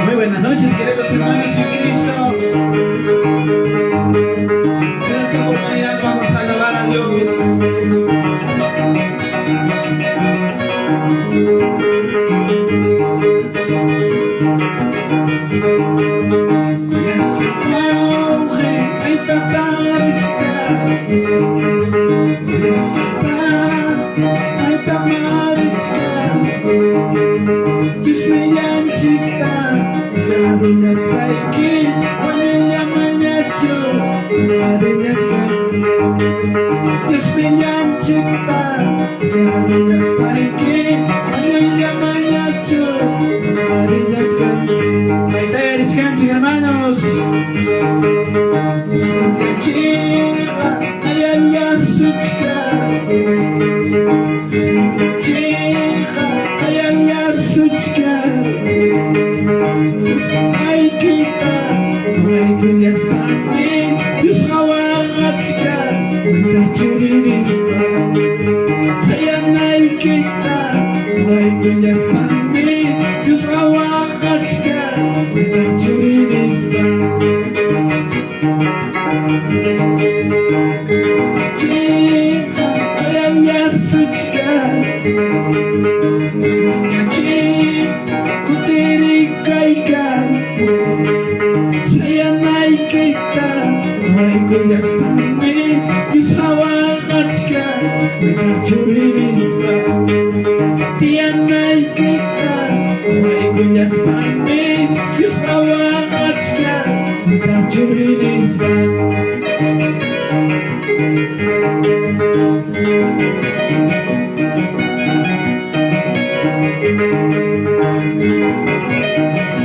Muy buenas noches, queridos hermanos en Cristo. En esta oportunidad vamos a alabar a Dios. Hermanos,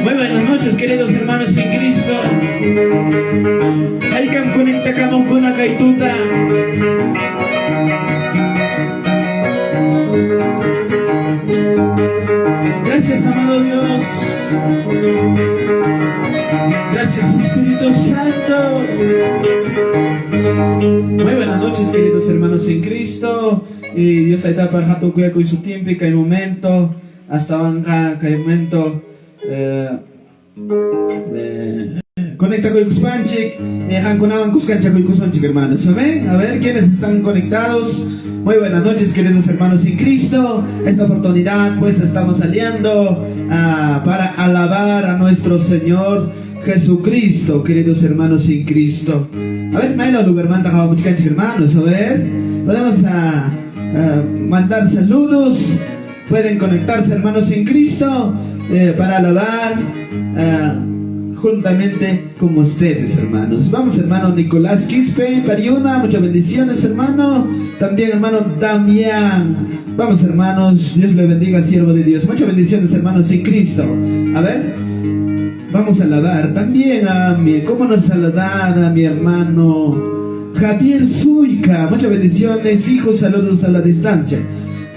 muy buenas noches, queridos hermanos en Cristo. Hay que conectar con una gaituta. Gracias, amado Dios. Gracias, Espíritu Santo. Muy buenas noches, queridos hermanos en Cristo. Y Dios está para jato cuya con su tiempo y que hay momento hasta banja que hay momento conecta con Cuspanchik, Hankunaban Cuscancha con Cuspanchik, hermanos. Amén. A ver quiénes están conectados. Muy buenas noches, queridos hermanos en Cristo. Esta oportunidad pues estamos saliendo para alabar a nuestro Señor Jesucristo, queridos hermanos en Cristo. A ver, Mailo lugar manda hermanos. A ver, podemos mandar saludos. Pueden conectarse, hermanos en Cristo, para alabar juntamente con ustedes, hermanos. Vamos, hermano Nicolás Quispe Pariuna, muchas bendiciones, hermano. También, hermano Damián. Vamos, hermanos, Dios le bendiga, siervo de Dios. Muchas bendiciones, hermanos en Cristo. A ver, vamos a alabar también a mi, ¿cómo nos saludar a mi hermano Javier Zuica? Muchas bendiciones, hijos, saludos a la distancia.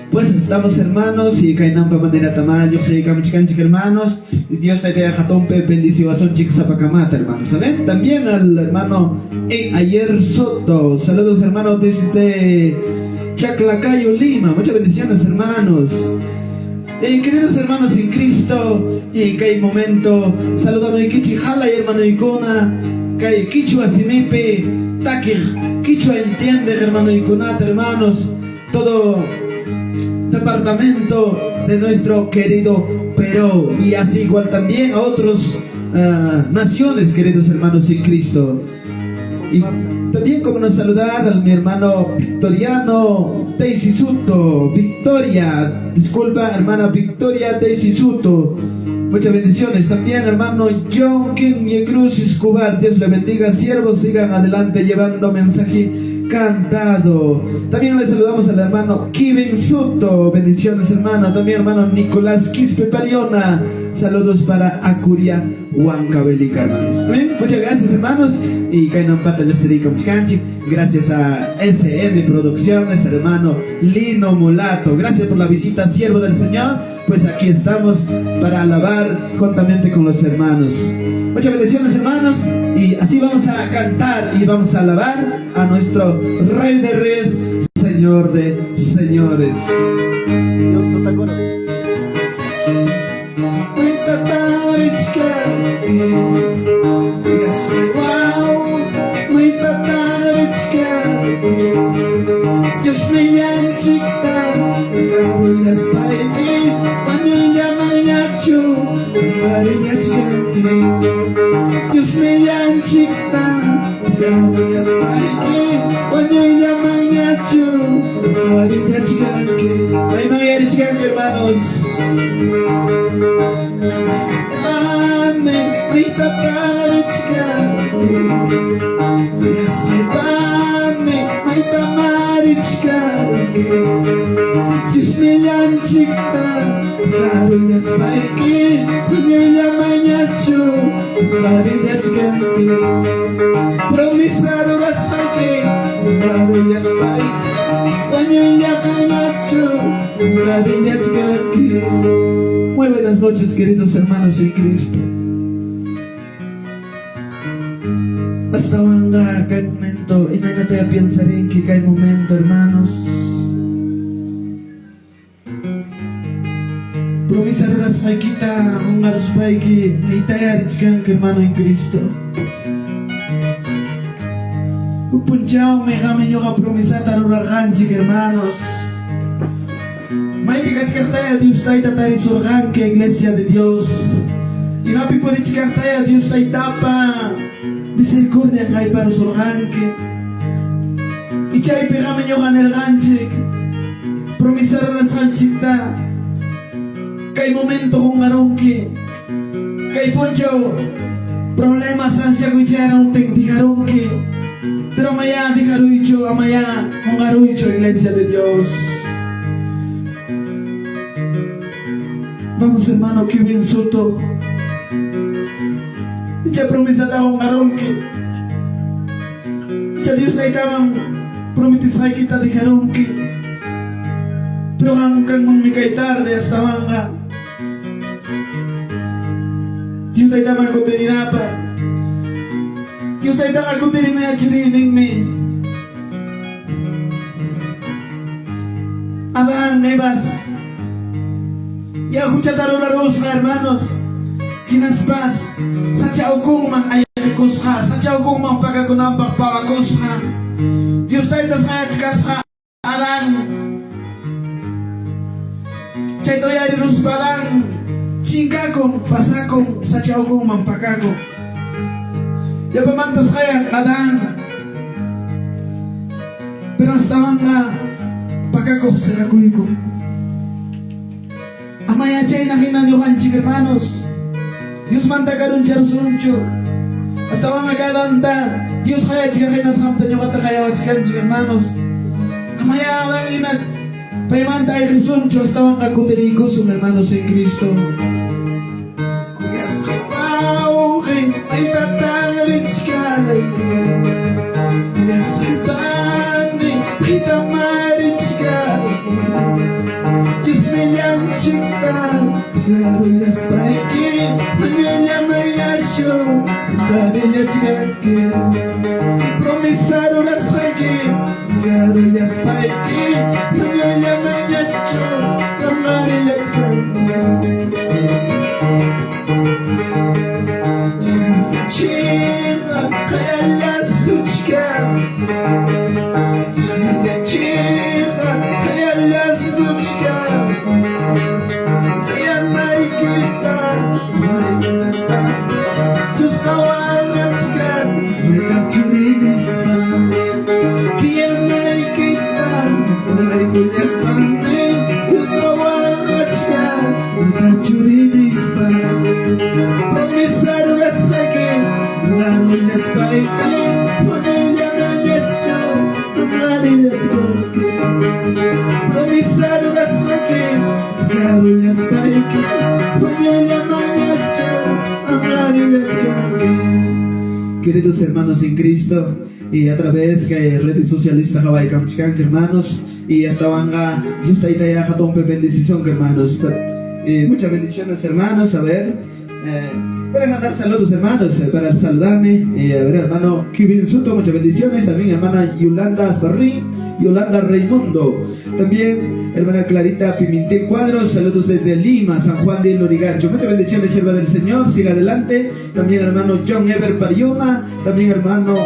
Pues estamos, hermanos, y cainampa manera tamayo, se camchicanchic, hermanos, y Dios te deja tompe, bendición, chicsapacamata, hermanos. ¿Saben? También al hermano Ayer Soto, saludos, hermanos, desde Chaclacayo, Lima. Muchas bendiciones, hermanos. Queridos hermanos en Cristo, y que hay momento, saludame Kichijala y hermano Icona, que Kichua Simipe, Takir, Kichua entiende, hermano Iconata, hermanos, todo departamento de nuestro querido Perú, y así igual también a otras naciones, queridos hermanos en Cristo. Y también como nos saludar a mi hermano Victoriano Teisisuto, Victoria, disculpa, hermana Victoria Teisisuto, muchas bendiciones. También hermano John King y Cruz Escobar, Dios le bendiga, siervos, sigan adelante llevando mensaje cantado. También le saludamos al hermano Kevin Soto, bendiciones, hermano. También hermano Nicolás Quispe Pariona, saludos para Acuria Huancavelica, hermanos. Muchas gracias, hermanos, y Kainampata Yoserika Mchkanchi. Gracias a SM Producciones, hermano Lino Mulato, gracias por la visita, siervo del Señor. Pues aquí estamos para alabar juntamente con los hermanos. Muchas bendiciones, hermanos, y Y así vamos a cantar y vamos a alabar a nuestro Rey de Reyes, Señor de Señores. Hermanos, muy buenas noches, queridos hermanos en Cristo. Hasta ahora cae momento, imagínate a pensar en que cae momento, hermanos. Provisar las haikita, hongar su paiki, maitaya richkank, hermano en Cristo. Punchao, me jame yoga promisata rurarjanchik, hermanos. May picachkartaya Dios taita tarisurjanque, iglesia de Dios. Y mapi porichkartaya Dios taitapa misericordia hay para surjanque. Y chay pegame yoga en el ganchik. Promisar las ganchita. Kay momento hongaronque. Kay ponchao problemas ansia cuichara un tentijaronque. Pero amaya dijaruicho, amaya hongaruicho, iglesia de Dios. Vamos, hermano, que bien soto. Ya promesa da hongaronque. Ya Dios le daban prometis haikita dijaronque. Pero hangkan muy tarde hasta hanga. Dios le daban cotidianapa. Dios te da aku tiri me achiri me. Adán, Evas. Ya escucha tarora rosca, hermanos. Kinas paz. Sacha okuma ayakosha. Sacha okuma paga kunampak paga kosha. Dios te da sachkasha. Adán. Chaito yari ruspadan. Chinkakon, pasakon. Sacha okuma pakako. Ya pemantas kaya Adán, pero hasta bangga pakako serakuiko. Amaya chay nakinan yohanchik, hermanos. Dios manda karun charsuncho. Hasta bangga kadanta Dios kaya chika kinas hamtan yokata kaya wachikanchik, hermanos. Amaya nakinan pemanta ay kisuncho hasta bangga kutirikosum, hermanos en Cristo. Ay tataritskalay Yasipani ay tamaritskal Chismilyang chikal Garulas paikin Hanyulia mayasyo Garulas kakin Promisaro las hakin Garulas paikin Hanyulia mayasyo Garulas kakin Chira, kaya suchka. Chira, kaya suchka. Siya may kita, may kita. Diyos kawangat ka, may kakilinis pa. Siya may kita, may kulyas pa. Diyos kawangat ka, may kakilinis pa. Promisado las akin. Garulas paikin, Manulia Manyacho, Garulas paikin, Promisado las akin, Garulas paikin, Manulia Manyacho, Garulas paikin. Queridos hermanos en Cristo, y a través de redes socialistas Hawaii Kamchkank, hermanos, y hasta vanga, yo estoy ya jatón bendición, hermanos. Muchas bendiciones, hermanos. A ver. Pueden mandar saludos, hermanos, para saludarme. A ver, hermano Kevin Soto, muchas bendiciones. También hermana Yolanda Asparrín, Yolanda Raimundo. También hermana Clarita Pimentel Cuadros, saludos desde Lima, San Juan de Lorigancho. Muchas bendiciones, sierva del Señor, siga adelante. También hermano John Ever Pariona. También hermano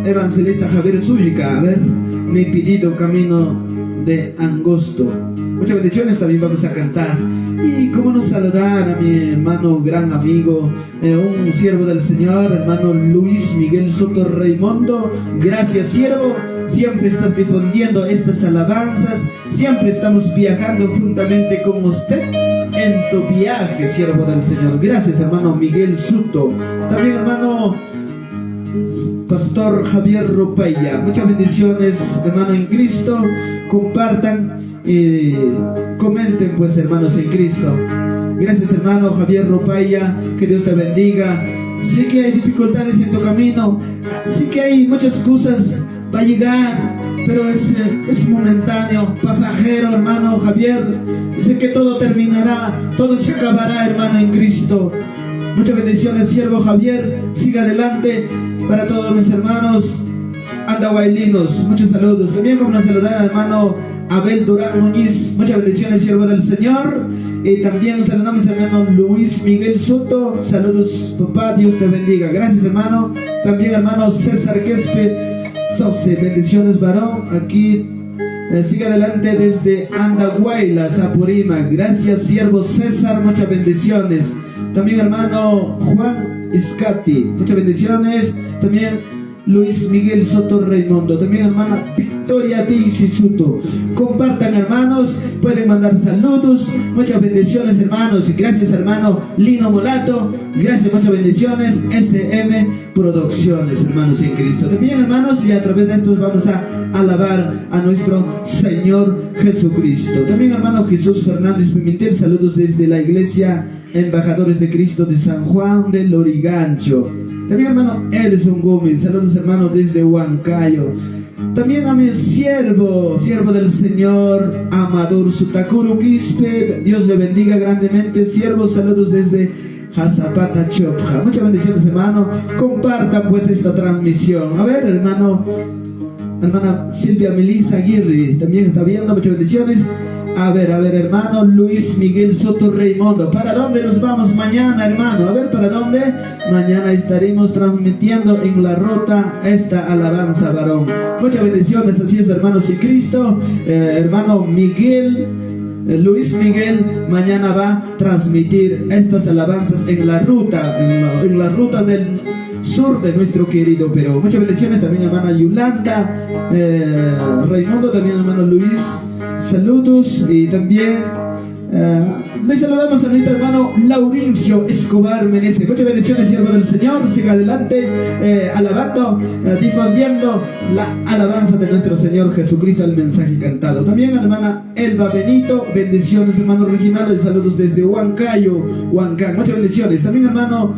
evangelista Javier Zúñiga. A ver, mi pedido camino de angosto. Muchas bendiciones, también vamos a cantar. Y cómo no saludar a mi hermano, gran amigo, un siervo del Señor, hermano Luis Miguel Soto Raimundo. Gracias, siervo, siempre estás difundiendo estas alabanzas, siempre estamos viajando juntamente con usted en tu viaje, siervo del Señor. Gracias, hermano Miguel Soto. También hermano Pastor Javier Ropeya, muchas bendiciones, hermano en Cristo. Compartan y comenten, pues, hermanos en Cristo. Gracias, hermano Javier Ropeya, que Dios te bendiga. Sé que hay dificultades en tu camino, sé que hay muchas cosas, va a llegar, pero es momentáneo, pasajero, hermano Javier. Sé que todo terminará, todo se acabará, hermano en Cristo. Muchas bendiciones, siervo Javier, siga adelante. Para todos mis hermanos andahuaylinos, muchos saludos. También como nos saludar al hermano Abel Durán Muñiz, muchas bendiciones, siervo del Señor. Y también saludamos al hermano Luis Miguel Soto, saludos papá, Dios te bendiga. Gracias, hermano. También hermano César Quispe Sose, bendiciones varón, aquí sigue adelante desde Andahuaylas, Apurímac. Gracias, siervo César, muchas bendiciones. También hermano Juan Iscati, muchas bendiciones. También Luis Miguel Soto Raimundo. También hermana Victoria Daisy Soto. Compartan, hermanos, pueden mandar saludos. Muchas bendiciones, hermanos. Y gracias, hermano Lino Molato. Gracias, muchas bendiciones. SM Producciones, hermanos en Cristo. También, hermanos, y a través de esto vamos a alabar a nuestro Señor Jesucristo. También, hermano Jesús Fernández Pimentel, saludos desde la iglesia Embajadores de Cristo de San Juan de Lorigancho. También, hermano Edson Gómez, saludos, hermano, desde Huancayo. También a mi siervo del Señor, Amador Sutakuru Quispe, Dios le bendiga grandemente, siervo, saludos desde Jazapata Chopja. Muchas bendiciones, hermano. Compartan pues esta transmisión. A ver, hermana Silvia Melissa Aguirre también está viendo, muchas bendiciones. A ver, hermano Luis Miguel Soto Raimundo, ¿para dónde nos vamos mañana, hermano? A ver, ¿para dónde? Mañana estaremos transmitiendo en la ruta esta alabanza, varón. Muchas bendiciones, así es, hermanos y Cristo. Hermano Miguel, Luis Miguel, mañana va a transmitir estas alabanzas en la ruta, en la ruta del sur de nuestro querido Perú. Muchas bendiciones también, hermana Yolanda Raimundo, también hermano Luis. Saludos. Y también le saludamos a nuestro hermano Laurencio Escobar Meneses. Muchas bendiciones, siervo del Señor. Siga adelante, alabando, difundiendo la alabanza de nuestro Señor Jesucristo, el mensaje cantado. También hermana Elba Benito, bendiciones, hermano Reginaldo, y saludos desde Huancayo, Huancán. Muchas bendiciones. También hermano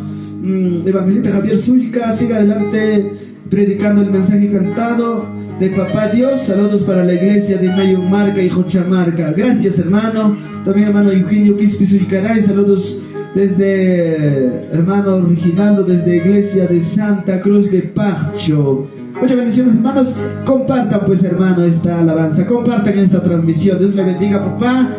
evangelista Javier Zúñiga, siga adelante predicando el mensaje cantado de Papá Dios. Saludos para la iglesia de Mayumarca y Jochamarca. Gracias, hermano. También hermano Eugenio Quispe Suicaray, saludos desde hermano Reginaldo, desde iglesia de Santa Cruz de Pacho. Muchas bendiciones, hermanos. Compartan pues, hermano, esta alabanza, compartan esta transmisión. Dios le bendiga, papá.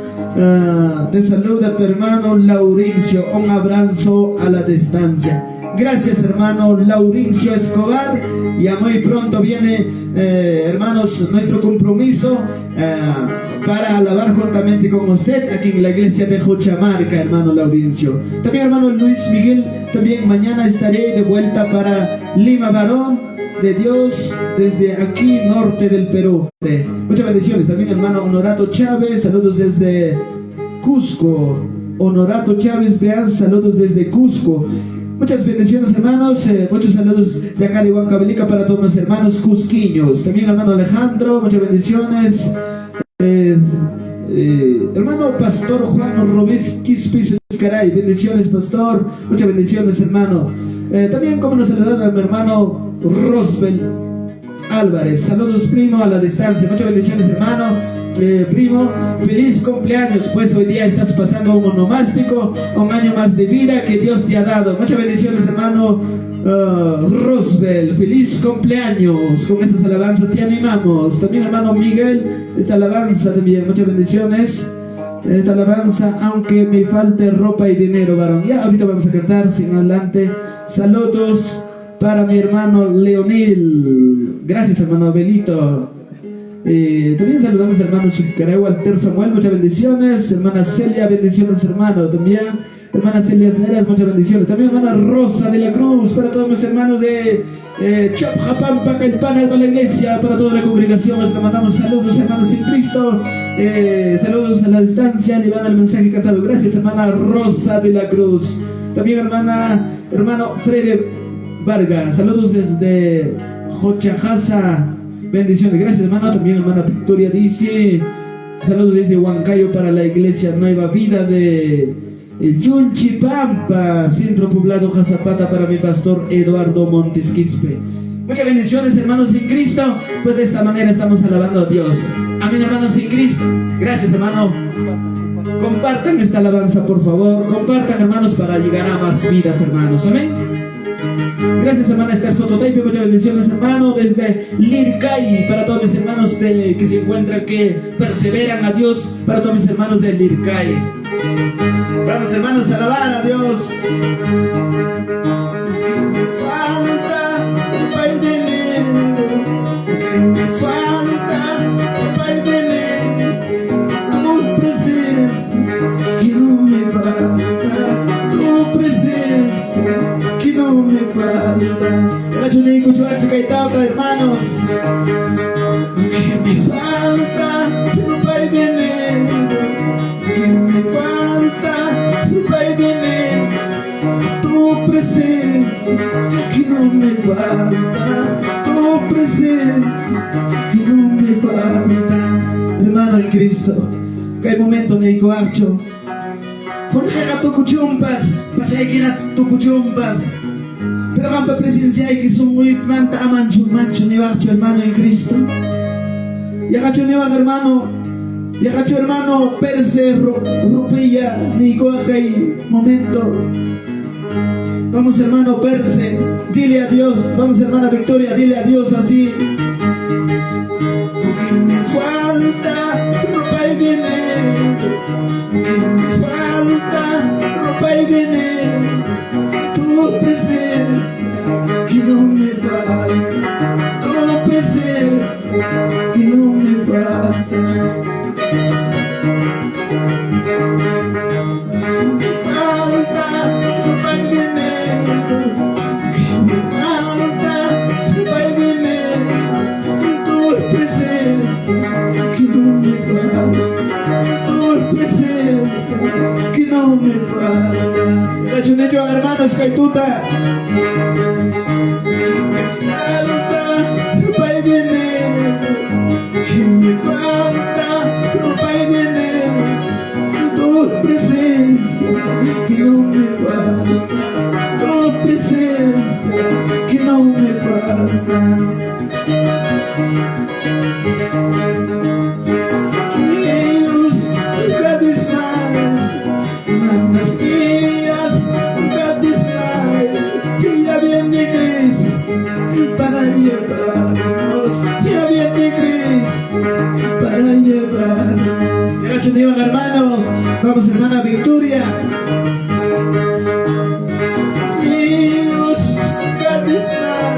Te saluda tu hermano Laurencio, un abrazo a la distancia. Gracias, hermano Laurencio Escobar. Ya muy pronto viene, hermanos, nuestro compromiso para alabar juntamente con usted aquí en la iglesia de Jochamarca, hermano Laurencio. También, hermano Luis Miguel, también mañana estaré de vuelta para Lima, varón de Dios, desde aquí, norte del Perú. Muchas bendiciones. También, hermano Honorato Chávez, saludos desde Cusco. Honorato Chávez, vean, saludos desde Cusco. Muchas bendiciones, hermanos. Muchos saludos de acá de Huancavelica para todos los hermanos cusquiños. También, hermano Alejandro, muchas bendiciones. Hermano Pastor Juan Robesquis Piso Caray, bendiciones, pastor. Muchas bendiciones, hermano. También, como nos saludan a mi hermano Rosbel Álvarez. Saludos, primo, a la distancia. Muchas bendiciones, hermano. Primo, feliz cumpleaños, pues hoy día estás pasando un onomástico, un año más de vida que Dios te ha dado. Muchas bendiciones, hermano. Roosevelt, feliz cumpleaños. Con estas alabanzas te animamos. También, hermano Miguel, esta alabanza también, muchas bendiciones. Esta alabanza, aunque me falte ropa y dinero, varón. Ya ahorita vamos a cantar, sin adelante. Saludos para mi hermano Leonel. Gracias, hermano Abelito. También saludamos a hermano Sucaragua, Alter Samuel, muchas bendiciones. Hermana Celia, bendiciones, hermano. También hermana Celia Ceras, muchas bendiciones. También hermana Rosa de la Cruz, para todos mis hermanos de Chopjapampa, Caipana, de la iglesia, para toda la congregación. Les mandamos saludos, hermanos en Cristo. Saludos a la distancia, le van el mensaje cantado. Gracias, hermana Rosa de la Cruz. También hermano Freddy Vargas, saludos desde Jochajasa. Bendiciones, gracias, hermano. También hermana Victoria dice saludos desde Huancayo para la iglesia Nueva Vida de Yunchipampa, centro poblado Jazapata, para mi pastor Eduardo Montes Quispe. Muchas bendiciones, hermanos en Cristo. Pues de esta manera estamos alabando a Dios. Amén, hermanos en Cristo. Gracias, hermano. Compartan esta alabanza, por favor. Compartan, hermanos, para llegar a más vidas, hermanos. Amén. Gracias, hermana Esther Sototaipe, muchas bendiciones, hermano, desde Lircay, para todos mis hermanos que se encuentran, que perseveran a Dios, para todos mis hermanos de Lircay. Vamos, hermanos, a alabar a Dios. Falta Pai de Nero, falta Pai de Nero, tu presencia que no me falta, tu presencia que no me falta. Rachunico, Chuachi, Caitauta, hermanos. Que me falta, Pai de Nero, que me falta, Pai de Nero, tu presencia que no me falta, tu presencia que no me falta. Hermano en Cristo, que hay momento de Icoarcho. Fonjega tu cuchumpas, pachaiquina tu cuchumpas. Pero rampa presencia que son muy manta a mancho ni bacho, hermano en Cristo. Y agacho ni bajo, hermano. Y agacho, hermano, perse, rupilla, ni coaca y momento. Vamos, hermano Perse, dile a Dios. Vamos, hermana Victoria, dile a Dios así. Que me falta ropa y dinero, que me falta ropa y dinero, tu presencia que no me falta, tu presencia que no me falta. Que no me falta. Hecho, hermanos, Caituta. Falta Pai de Nero, que me falta Pai de Nero, tu presencia que no me falta, tu presencia que no me falta. Para llevarnos, ya viene Cristo, para llevarnos. Ya chunivan, hermanos, vamos, hermana Victoria. Dios, Gatisman,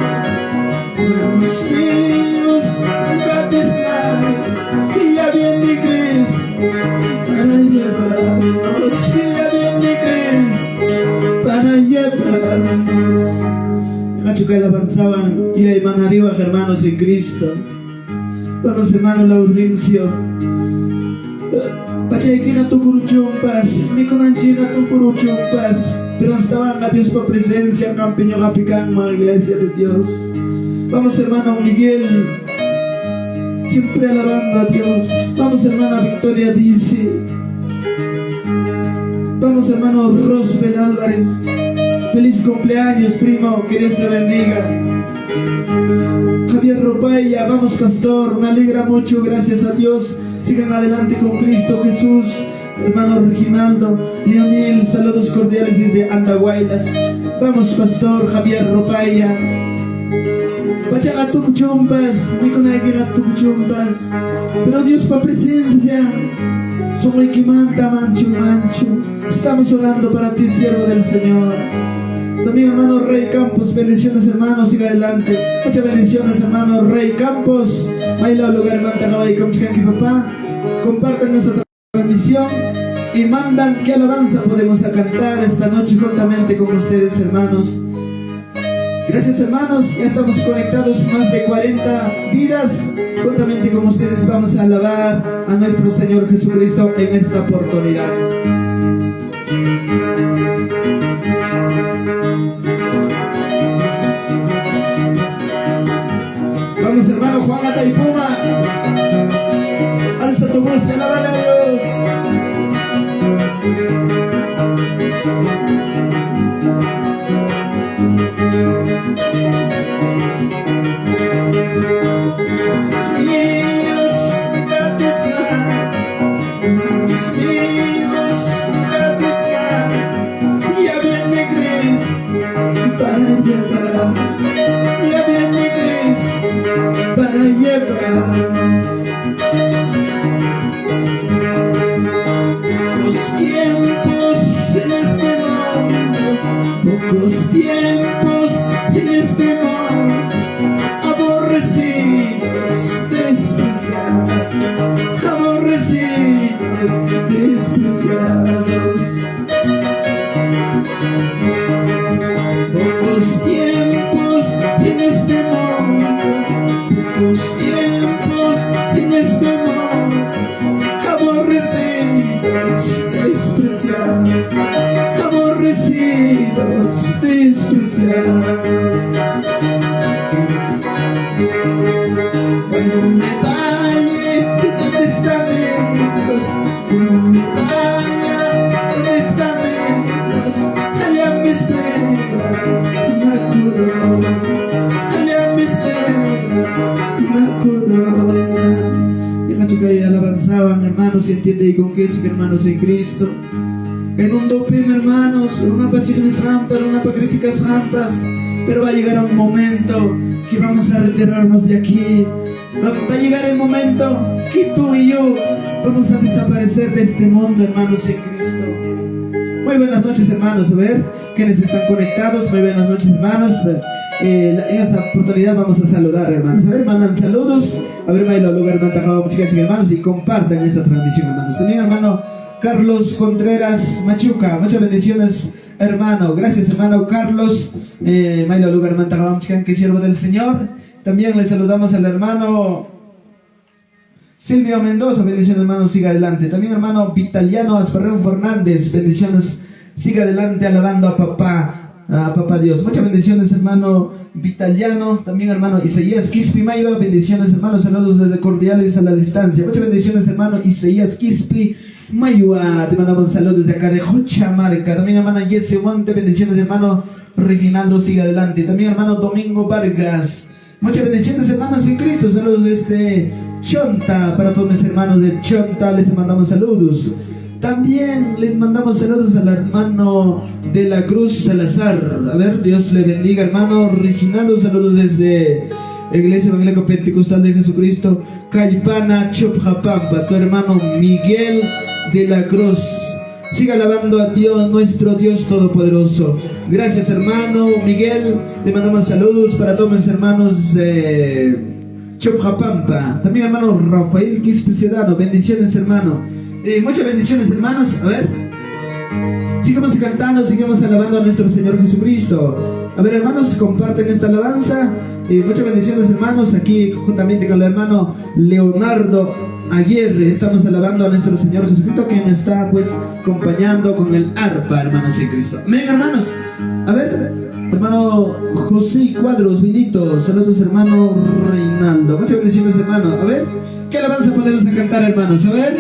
vamos, Dios, Gatisman, ya viene Cristo, para llevarnos, ya viene Cristo, para llevarnos. Que le avanzaban y ahí van arriba, hermanos en Cristo. Vamos, hermano Laurencio. Pachayquina tu curuchumpas, mi conanchina tu curuchumpas. Pero estaban a Dios por presencia, campeño Japicán, iglesia de Dios. Vamos, hermano Miguel, siempre alabando a Dios. Vamos, hermana Victoria dice. Vamos, hermano Roosevelt Álvarez. Feliz cumpleaños, primo, que Dios te bendiga. Javier Ropaya, vamos pastor, me alegra mucho, gracias a Dios. Sigan adelante con Cristo Jesús. Hermano Reginaldo, Leonil, saludos cordiales desde Andahuaylas. Vamos pastor Javier Ropaya. Pachaga tu chumpas, mi coneguera tu chumpas. Pero Dios pa presencia, somos el que manda mancho. Estamos orando para ti, siervo del Señor. También hermano Rey Campos, bendiciones hermanos, siga adelante. Muchas bendiciones hermano Rey Campos. Baila lugar manta gabay kamchkanki papá. Compartan nuestra transmisión y mandan qué alabanza podemos cantar esta noche juntamente con ustedes hermanos. Gracias hermanos, ya estamos conectados más de 40 vidas. Juntamente con ustedes vamos a alabar a nuestro Señor Jesucristo en esta oportunidad. Vamos hermano Juan Ataipuma, alza tu voz y alábale a Dios. Pocos tiempos en este mundo, aborrecidos, despreciados. Pocos tiempos en este mundo, pocos tiempos en este mundo, aborrecidos, despreciados. Cuando me vaya de testamentos, cuando me vaya de testamentos, allá me espera una corona, allá me espera una corona. Deja que alabanzaban hermanos, se entiende y con que hermanos en Cristo. En un dopim hermanos, una pasión rampas, una para críticas rampas, pero va a llegar un momento que vamos a retirarnos de aquí. Va a llegar el momento que tú y yo vamos a desaparecer de este mundo, hermanos en Cristo. Muy buenas noches hermanos, a ver, quienes están conectados, muy buenas noches hermanos. En esta oportunidad vamos a saludar hermanos, a ver, mandan saludos, a ver, baila lugar, mantajado, muchas hermanos, y compartan esta transmisión hermanos. También hermano Carlos Contreras Machuca, muchas bendiciones hermano, gracias hermano Carlos. Mailo lugar mantajabamchkan, que siervo del Señor. También le saludamos al hermano Silvio Mendoza, bendiciones hermano, siga adelante. También hermano Vitaliano Asparrón Fernández, bendiciones, siga adelante alabando a papá Dios. Muchas bendiciones hermano Vitaliano. También hermano Isaías Quispi Mayva, bendiciones hermano, saludos desde cordiales a la distancia. Muchas bendiciones hermano Isaías Quispi Mayua, te mandamos saludos desde acá de Juchamarca. También hermana Jesse Monte, bendiciones hermano Reginaldo, siga adelante. También hermano Domingo Vargas, muchas bendiciones hermanos en Cristo, saludos desde Chonta, para todos mis hermanos de Chonta les mandamos saludos. También les mandamos saludos al hermano de la Cruz Salazar, a ver, Dios le bendiga hermano Reginaldo, saludos desde Iglesia Evangélica Pentecostal de Jesucristo, Caipana, Chopjapampa, tu hermano Miguel de la Cruz. Siga alabando a Dios, nuestro Dios Todopoderoso. Gracias hermano Miguel, le mandamos saludos para todos mis hermanos de Chopjapampa. También hermano Rafael Quispe Sedano, bendiciones hermano. Muchas bendiciones hermanos, a ver. Sigamos cantando, sigamos alabando a nuestro Señor Jesucristo. A ver hermanos, comparten esta alabanza. Muchas bendiciones hermanos, aquí juntamente con el hermano Leonardo Aguirre estamos alabando a nuestro Señor Jesucristo, quien está pues acompañando con el arpa, hermanos en Cristo. Amén hermanos. A ver, hermano José Cuadros, Vinito, saludos hermano Reinaldo. Muchas bendiciones hermano. A ver, ¿qué alabanza podemos cantar hermanos? A ver,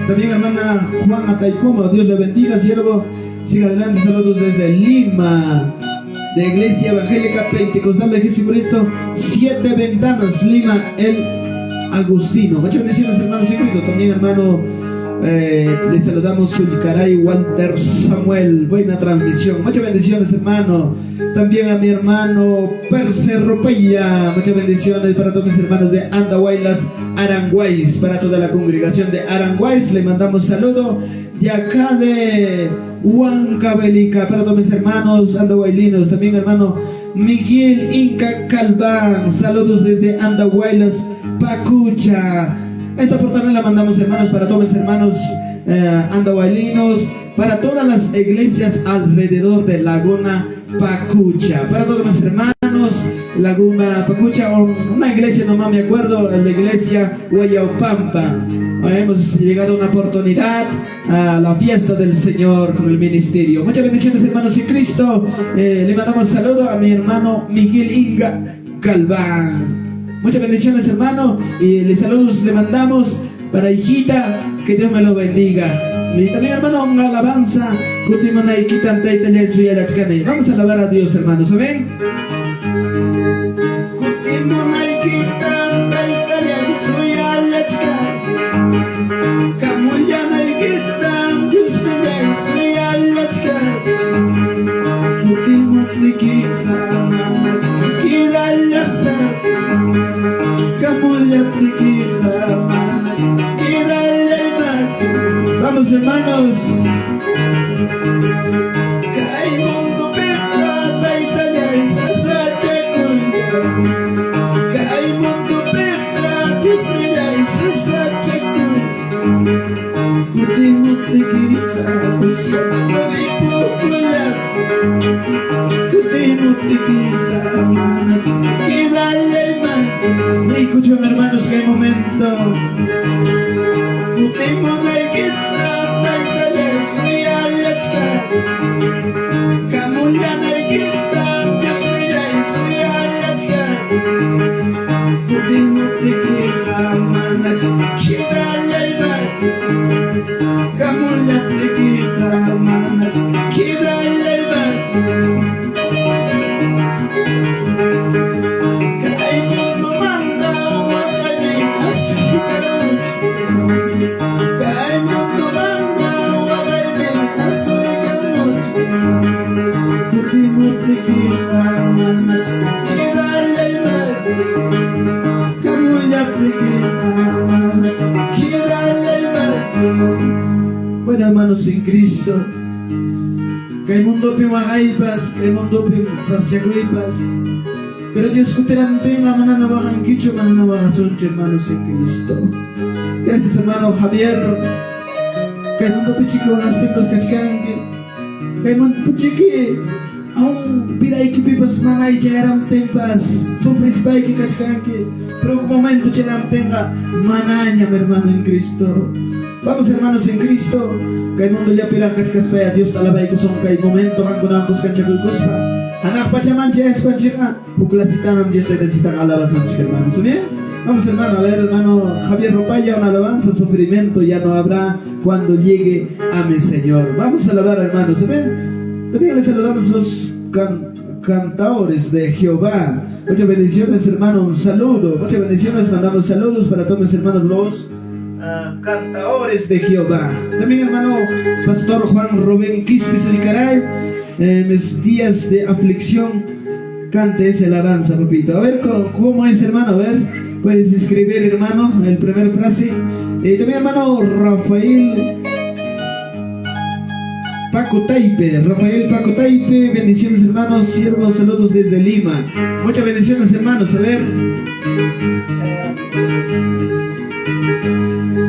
también hermana Juana Taipuma, Dios le bendiga, siervo, siga adelante, saludos desde Lima. de Iglesia Evangélica Pentecostal de Jesucristo, 7 Ventanas, Lima, el Agustino. Muchas bendiciones, hermanos en Cristo. También, hermano, le saludamos Sulcaray Walter Samuel. Buena transmisión. Muchas bendiciones, hermano. También a mi hermano Perce Ropella. Muchas bendiciones para todos mis hermanos de Andahuaylas, Aranguáis. Para toda la congregación de Aranguáis le mandamos saludo. De acá de Huancavelica, para todos mis hermanos andahuaylinos. También hermano Miguel Inca Calván. Saludos desde Andahuaylas, Pacucha. Esta portada la mandamos, hermanos, para todos los hermanos andahuaylinos, para todas las iglesias alrededor de Laguna Pacucha, para todos los hermanos Laguna Pacucha, una iglesia, no más me acuerdo, la iglesia Guayopampa. Hemos llegado a una oportunidad a la fiesta del Señor con el ministerio. Muchas bendiciones, hermanos en Cristo. Le mandamos saludo a mi hermano Miguel Inga Calván. Muchas bendiciones, hermano, y les saludos le mandamos para hijita, que Dios me lo bendiga. Y también, hermano, una alabanza. Vamos a alabar a Dios, hermanos, ¿saben? Vamos, hermanos. Escuchen, hermanos, que hay momento. Bueno, hermanos en Cristo, que el mundo pima aipas, que el mundo pima saciagripas, pero Dios escucharán tema, manana bajan quicho, manana bajan sonche, hermanos en Cristo. Gracias, hermano Javier, que el mundo pichico las pipas cachcangue, que el mundo pichique, aún pida y que pipas nanay chayaram tempas, sufris baiki cachcangue, pero un momento chayaram tenga manaña, mi hermano en Cristo. Vamos, hermanos en Cristo, que el mundo ya pila cachcas para Dios talabay que son que hay momento hangunan cos canchaculcospa. Anak pachamancha es panchica, uclasitanam ya está del chitang alabanza, hermanos. ¿Bien? Vamos, hermano, a ver, hermano Javier Ropaya, una alabanza, sufrimiento ya no habrá cuando llegue a mi Señor. Vamos a alabar, hermanos, ¿saben? También les saludamos los cantadores de Jehová. Muchas bendiciones, hermano, un saludo. Muchas bendiciones, mandamos saludos para todos mis hermanos los cantadores de Jehová. También, hermano Pastor Juan Rubén Quispis Licaray, mis días de aflicción, cante esa alabanza, papito. A ver, ¿cómo es, hermano? A ver, puedes escribir, hermano, el primer frase. También, hermano Rafael Paco Taipe, bendiciones, hermanos, siervos, saludos desde Lima. Muchas bendiciones, hermanos, a ver.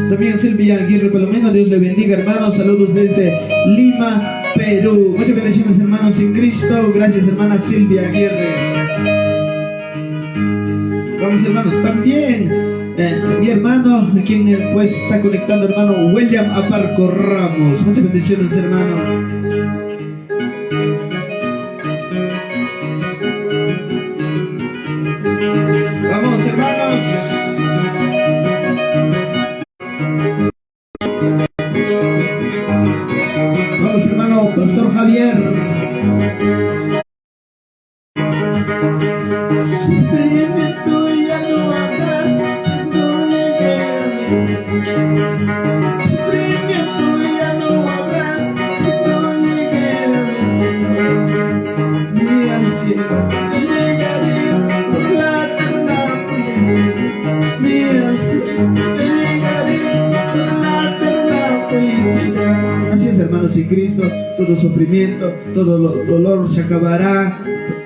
También Silvia Aguirre Palomino, Dios le bendiga, hermanos, saludos desde Lima, Perú. Muchas bendiciones, hermanos en Cristo. Gracias, hermana Silvia Aguirre. Vamos, hermanos, también mi hermano, quien pues está conectando, hermano William Aparco Ramos. Muchas bendiciones, hermano. Vamos, hermanos. Vamos, hermano Pastor Javier. mira al cielo, llegaré con la eterna felicidad. Así es, hermanos, en Cristo todo sufrimiento, todo dolor se acabará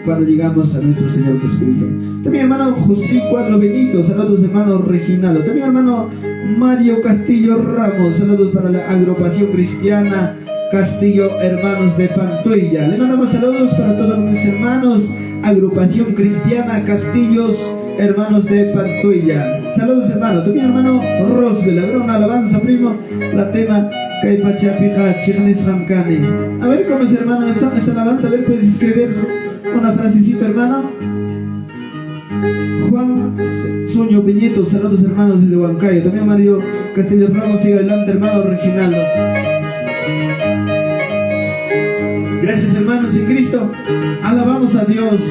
cuando llegamos a nuestro Señor Jesucristo. También hermano José Cuadro Benito, saludos hermano Reginaldo. También hermano Mario Castillo Ramos, saludos para la agrupación cristiana Castillo Hermanos de Pantuilla. Le mandamos saludos para todos mis hermanos, agrupación cristiana Castillos Hermanos de Pantuilla. Saludos hermano. También hermano Roswell, a ver una alabanza primo, la tema Kaipachapija Chirnis Ramkani. A ver cómo es hermano esa alabanza, a ver, puedes escribir una frasecita hermano. Juan Suño Piñeto, saludos hermanos desde Huancayo. También Mario Castillo Ramos, sigue adelante hermano Reginaldo. Gracias hermanos en Cristo, alabamos a Dios.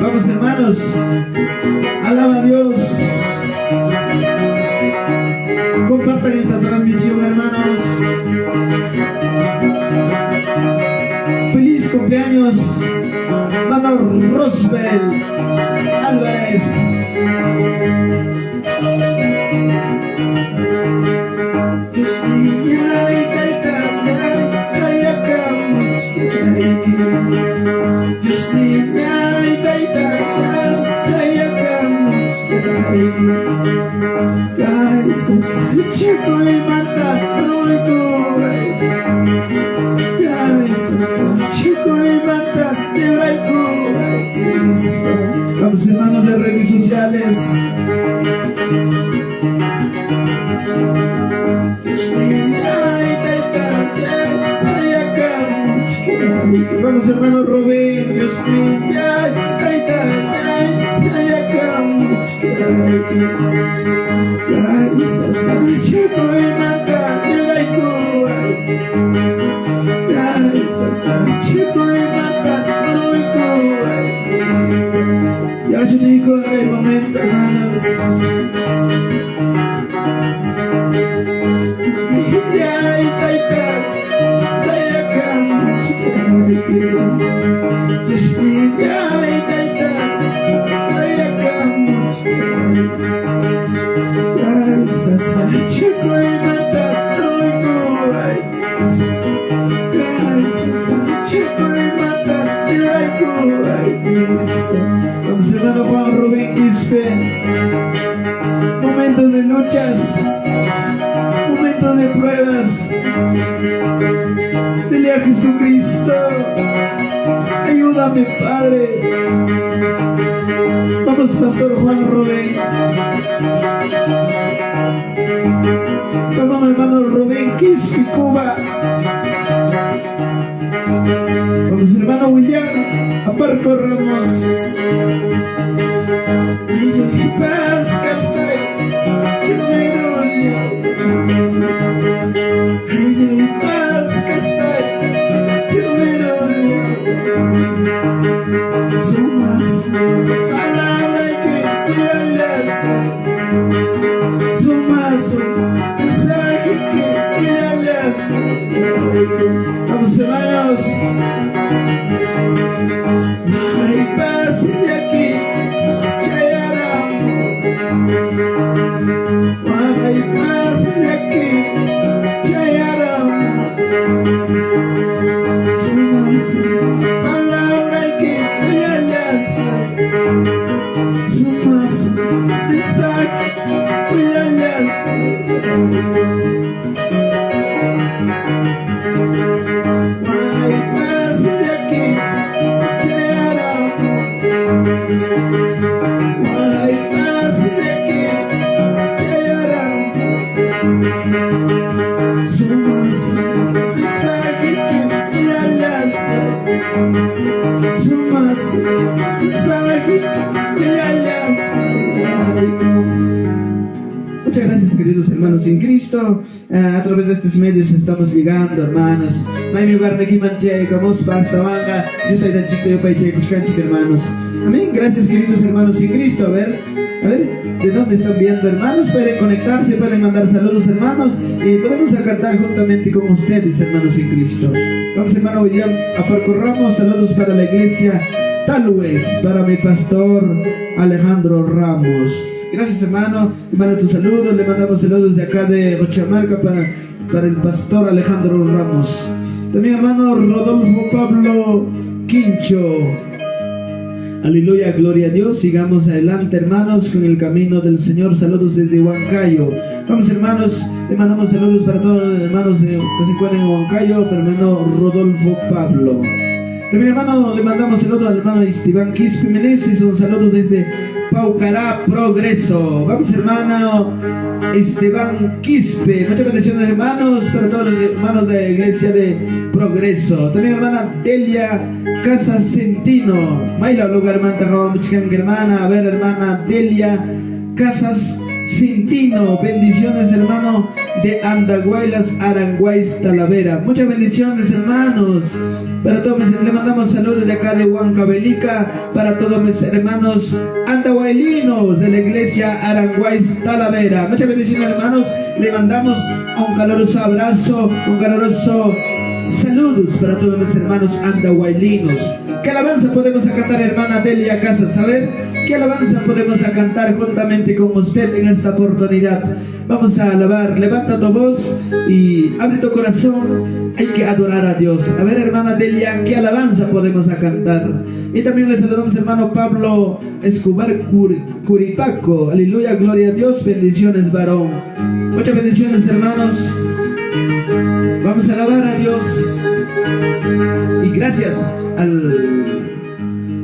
Vamos hermanos, alaba a Dios. Compartan esta transmisión hermanos. Feliz cumpleaños hermano Roswell Álvarez. Chico y mata, chico y mata, vamos hermanos de redes sociales. Vamos hermano Rubén, Dios mío, chico y mata, chico y mata, ya llegó el momento hermanos. Vamos hermano Juan Rubén Quispe. Momentos de luchas, momentos de pruebas. Dile a Jesucristo, ayúdame Padre. Vamos pastor Juan Rubén. Vamos hermano Rubén Quispe Cuba. Vamos hermano William Aparco Ramos. Y paz castai, chumero y paz castai, chumero. Sumas palabra que reales, sumas mensaje que reales. Vamos hermanos. Hay paz y aquí llegará. Hay paz y aquí llegará. Sumas palabra que reales, sumas mensaje reales. Muchas gracias queridos hermanos en Cristo. A través de estos medios estamos llegando hermanos. May mi lugar de aquí manche, como basta manga. Yo estoy tan chico yo paiche cuchcanchic hermanos. Amén. Gracias queridos hermanos en Cristo. A ver, ¿de dónde están viendo hermanos? Pueden conectarse, pueden mandar saludos hermanos y podemos cantar juntamente con ustedes hermanos en Cristo. Vamos hermano William, percorramos saludos para la iglesia Talues, para mi pastor Alejandro Ramos. Gracias hermano, te mando tus saludos, le mandamos saludos de acá de Rochamarca para el pastor Alejandro Ramos. También hermano Rodolfo Pablo Quincho. Aleluya, gloria a Dios. Sigamos adelante hermanos con el camino del Señor. Saludos desde Huancayo. Vamos hermanos, le mandamos saludos para todos los hermanos que se encuentran en Huancayo, para el hermano Rodolfo Pablo. También hermano le mandamos saludos al hermano Esteban Quispe Meneses, un saludo desde Paucará, Progreso. Vamos hermano Esteban Quispe, muchas bendiciones hermanos para todos los hermanos de la iglesia de Progreso. También hermana Delia Casas Centino, Mayla lugar hermana, a ver hermana Delia Casas Centino, bendiciones hermano de Andahuaylas, Aranguays, Talavera. Muchas bendiciones hermanos para todos mis, le mandamos saludos de acá de Huancavelica para todos mis hermanos andahuaylinos de la iglesia Aranguays, Talavera. Muchas bendiciones hermanos, le mandamos un caluroso abrazo, un caluroso saludos para todos mis hermanos andahuaylinos. ¿Qué alabanza podemos cantar hermana Delia Casas? A ver, ¿qué alabanza podemos cantar juntamente con usted en esta oportunidad? Vamos a alabar, levanta tu voz y abre tu corazón, hay que adorar a Dios. A ver hermana Delia, ¿qué alabanza podemos cantar? Y también le saludamos hermano Pablo Escobar Curipaco. Aleluya, gloria a Dios, bendiciones varón. Muchas bendiciones hermanos. Vamos a alabar a Dios. Y gracias al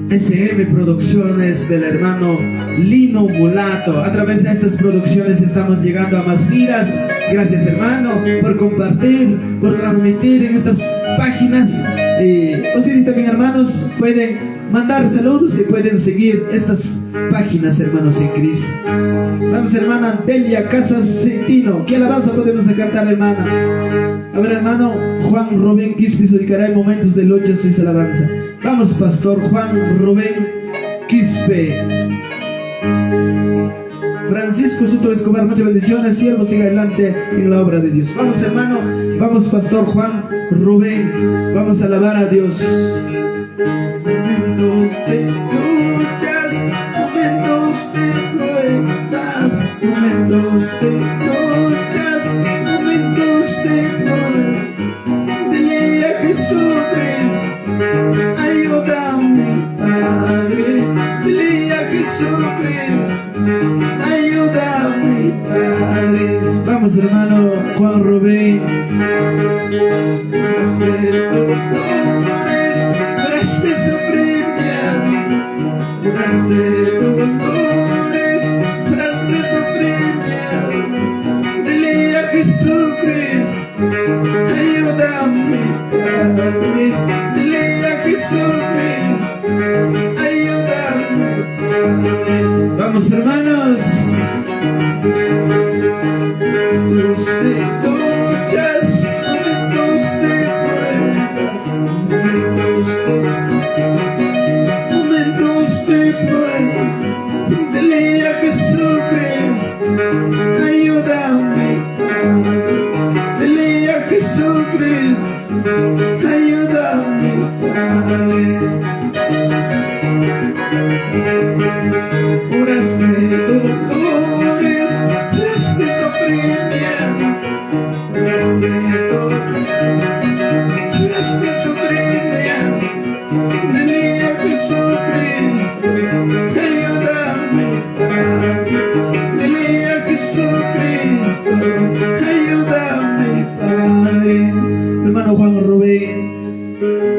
SM Producciones del hermano Lino Mulato. A través de estas producciones estamos llegando a más vidas. Gracias hermano por compartir, por transmitir en estas páginas. Ustedes también hermanos pueden mandar saludos y pueden seguir estas páginas hermanos en Cristo. Vamos hermana Delia Casas Centino, ¿qué alabanza podemos cantar hermana? A ver hermano Juan Rubén Quispe se ubicará en momentos de lucha esa alabanza. Vamos pastor Juan Rubén Quispe. Francisco Soto Escobar, muchas bendiciones, siervo, siga adelante en la obra de Dios. Vamos hermano, vamos pastor Juan Rubén, vamos a alabar a Dios. Momentos de luchas, momentos de pruebas, momentos de luchas, momentos de pruebas. Dile a Jesucristo, ayúdame Padre, dile a Jesucristo, ayúdame Padre. Vamos hermano Juan Rubén. Dile a Jesucristo, ayúdame Padre, dile a Jesucristo, ayúdame Padre. Vamos hermanos. Momentos de luchas, momentos de pruebas, momentos de pruebas. Dile a Jesucristo, ayúdame Padre, dile a Jesucristo, ayúdame Padre. Horas de dolores, horas de sufrimiento, horas de dolores, horas de sufrimiento. Dile a Jesucristo, ayúdame Padre, dile a Jesucristo, ayúdame Padre. Hermano Juan Rubén,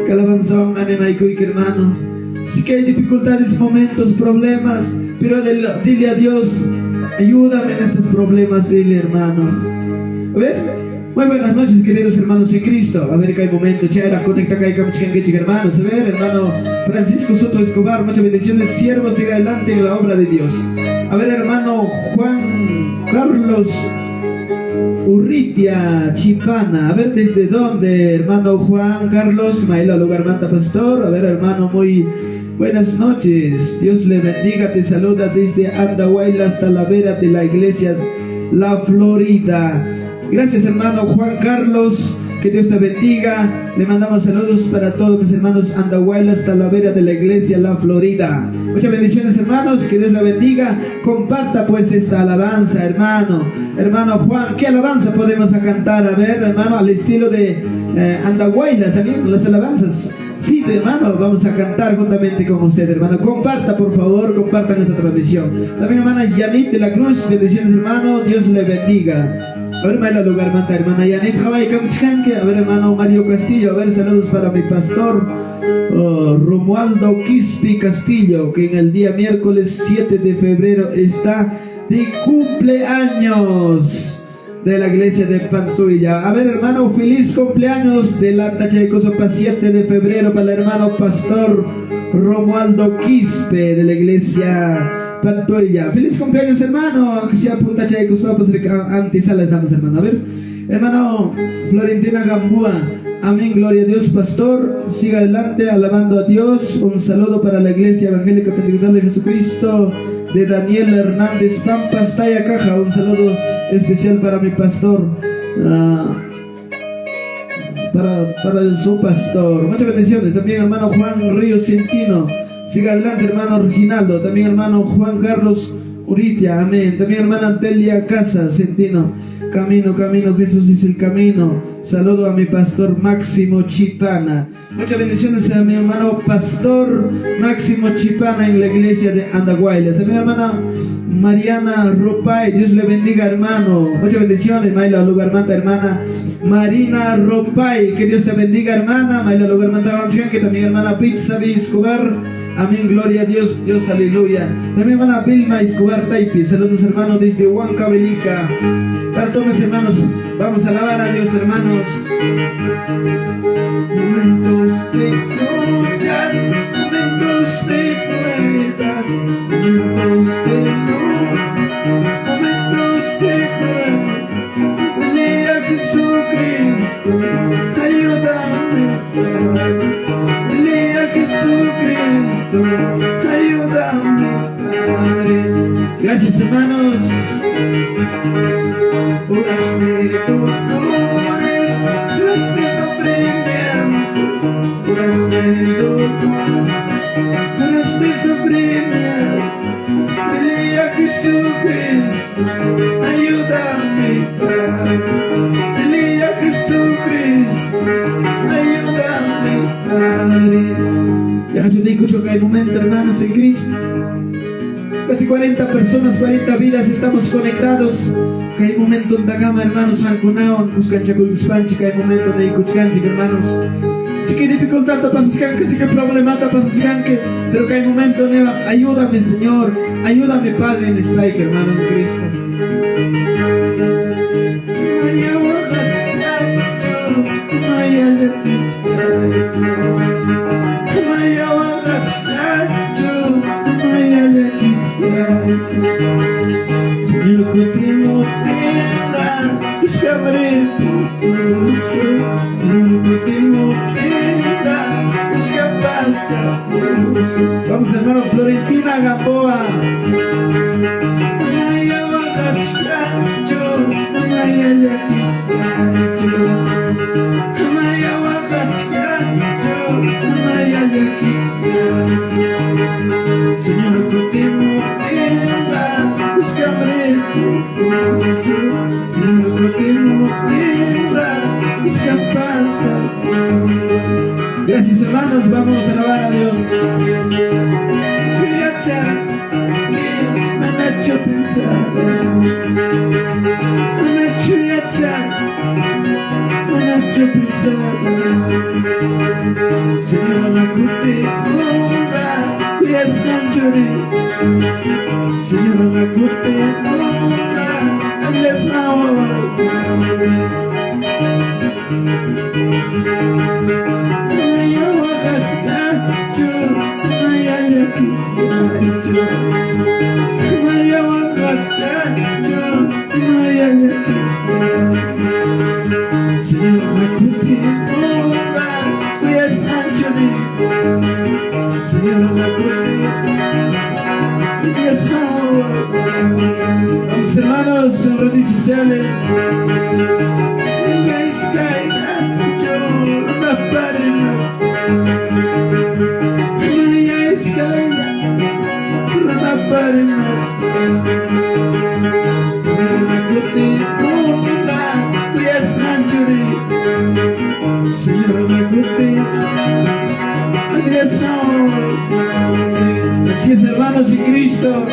que alabanza, anima y cuique hermano. Sí que hay dificultades, momentos, problemas, pero dile a Dios, ayúdame en estos problemas, dile hermano. A ver, muy buenas noches queridos hermanos en Cristo. A ver que hay momentos, chera, conecta acá y hermanos. A ver, hermano Francisco Soto Escobar, muchas bendiciones, siervo, siga adelante en la obra de Dios. A ver, hermano Juan Carlos Urritia Chipana, a ver desde dónde, hermano Juan Carlos Maila lugar Manta Pastor. A ver hermano, muy buenas noches, Dios le bendiga, te saluda desde Andahuaylas, Talavera de la iglesia La Florida. Gracias hermano Juan Carlos que Dios te bendiga. Le mandamos saludos para todos mis hermanos Andahuaylas, Talavera de la iglesia La Florida. Muchas bendiciones, hermanos, que Dios le bendiga. Comparta pues esta alabanza, hermano. Hermano Juan, ¿qué alabanza podemos cantar? A ver, hermano, al estilo de Andahuaylas también, las alabanzas. Sí, hermano, vamos a cantar juntamente con usted, hermano. Comparta, por favor, comparta nuestra transmisión. También, hermana Yanit de la Cruz, bendiciones, hermano, Dios le bendiga. A ver, Maila lugar manta, hermana Yanit, Hawaii Kamchkanke. A ver, hermano Mario Castillo, a ver, saludos para mi pastor Romualdo Quispe Castillo, que en el día miércoles 7 de febrero está de cumpleaños de la iglesia de Pantuilla. A ver, hermano, feliz cumpleaños de la Tacha de Cosopa, 7 de febrero para el hermano pastor Romualdo Quispe de la iglesia Pantuilla. Feliz cumpleaños, hermano, aunque sea Puntacha de Cosopa, pues antisala estamos, hermano. A ver, hermano Florentina Gambúa, amén, gloria a Dios, pastor, siga adelante alabando a Dios. Un saludo para la iglesia evangélica pentecostal de Jesucristo de Daniel Hernández Pampas, Talla Caja. Un saludo especial para mi pastor, para su pastor. Muchas bendiciones. También hermano Juan Ríos Centino, siga adelante, hermano Reginaldo. También hermano Juan Carlos Uritia, amén. También hermana Delia Casa Centino, camino, camino, Jesús es el camino. Saludo a mi pastor Máximo Chipana. Muchas bendiciones a mi hermano pastor Máximo Chipana en la iglesia de Andahuaylas. A mi hermana Mariana Ropay, Dios le bendiga, hermano. Muchas bendiciones, Maila lugar manta, hermana Marina Ropay, que Dios te bendiga, hermana. Maila lugar manta, que también hermana Pizza Escobar, amén, gloria a Dios, Dios, aleluya. También hermana Vilma Escobar Taipi, saludos, hermanos, desde Huancavelica. Para todos mis hermanos, vamos a alabar a Dios, hermanos. Momentos de luchas, momentos de pruebas, momentos de luz, momentos de prueba. Dile a Jesucristo, ayúdame. Dile a Jesucristo, ayúdame, Padre. Gracias, hermanos. Horas de dolores, horas de sufrimiento, horas de dolor, horas de sufrimiento. Dile a Jesucristo, ayúdame, Padre. Dile a Jesucristo, ayúdame, Padre. Ya yo te escucho que hay momento, hermanos, en Cristo. Casi 40 personas, 40 vidas estamos conectados. Que hay momento en Tagama, hermanos, Hankunao, Cuscancha, Cuspanchi, que hay momento de Icuchcanchi, hermanos. Si que dificultad pasas canque, si que problema pasas canque, pero que hay momento, Neva, ayúdame, Señor, ayúdame, Padre, en Spike, hermano, en Cristo. Señor, contigo tierra, tus cabres pulso. Señor, contigo tierra, tus capas pulso. Vamos, hermano Florentina Gamboa. Maya Wagachacho, Maya Yakichacho, Maya Wagachacho, Maya Yakichacho. Señor, contigo tierra, tus cabres pulso. Señor, contigo tierra, tus capas pulso. Gracias, hermanos, vamos a alabar a Dios. Me han hecho pensar, me han hecho echar, me han hecho pensar. Señor, la cute bomba, cuyas canchore. Señor, la cute bomba, les Vamos, hermanos, en redes sociales. es ahora. Así es, hermanos y Cristo.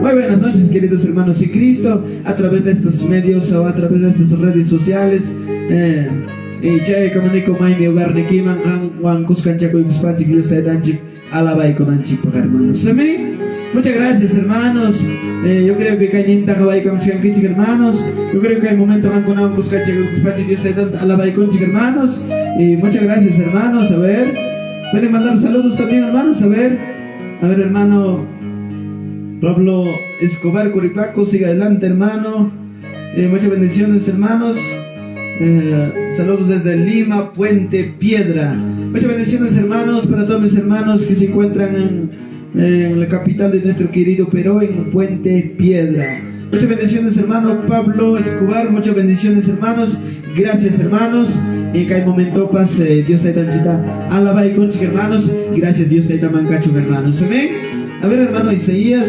Muy buenas noches, queridos hermanos y Cristo, a través de estos medios o a través de estas redes sociales. Y chay comunico mai mi hogar ni kiman Juan Cuscan Chaco y Cuspanchi que usted danchi alabay con anchi hermanos. Amén. Muchas gracias, hermanos. Yo creo que cañinta jabay con chicanquichi, hermanos. Yo creo que hay momentos en que Juan Cuscan Chaco y Cuspanchi que usted alabay con hermanos. Y muchas gracias, hermanos. A ver, pueden mandar saludos también, hermanos. A ver, hermano Pablo Escobar Curipaco, siga adelante, hermano. Muchas bendiciones, hermanos. Saludos desde Lima, Puente Piedra. Muchas bendiciones, hermanos, para todos mis hermanos que se encuentran en la capital de nuestro querido Perú, en Puente Piedra. Muchas bendiciones, hermano Pablo Escobar. Muchas bendiciones, hermanos. Gracias, hermanos. Y que hay momento paz, Dios te tancita alaba y conchic, hermanos. Gracias, Dios te tamancacho, hermanos. Amén. A ver, hermano Isaías,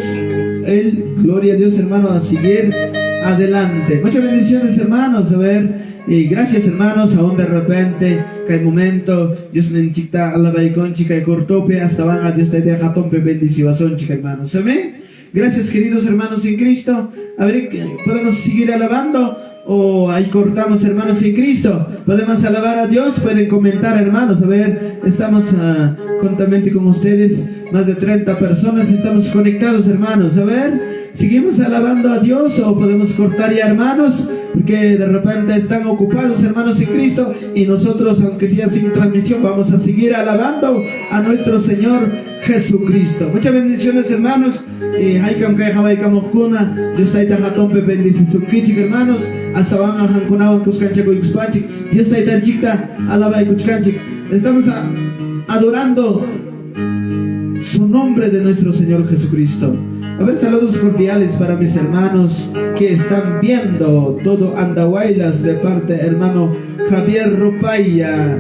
gloria a Dios, hermano, a seguir adelante. Muchas bendiciones, hermanos. A ver, y gracias, hermanos. Aún de repente que hay momento Dios nenchita alaba y conchica y cortope hasta van a Dios te deja tompe bendición, chica, hermanos. Amén. Gracias, queridos hermanos en Cristo. A ver, podemos seguir alabando o ahí cortamos, hermanos en Cristo. Podemos alabar a Dios, pueden comentar, hermanos. A ver, estamos juntamente con ustedes, más de 30 personas estamos conectados, hermanos. A ver, seguimos alabando a Dios o podemos cortar ya, hermanos, porque de repente están ocupados, hermanos en Cristo, y nosotros, aunque sea sin transmisión, vamos a seguir alabando a nuestro Señor Jesucristo. Muchas bendiciones, hermanos. Y haikam kai hawaikam okuna, Dios taita hatompe bendice su kichik, hermanos. Hasta van a hankunawan kuskanchako y kuspachik. Dios taita chikta alaba y kuchkanchik. Estamos adorando su nombre de nuestro Señor Jesucristo. A ver, saludos cordiales para mis hermanos que están viendo todo Andahuaylas de parte hermano Javier Ropaya.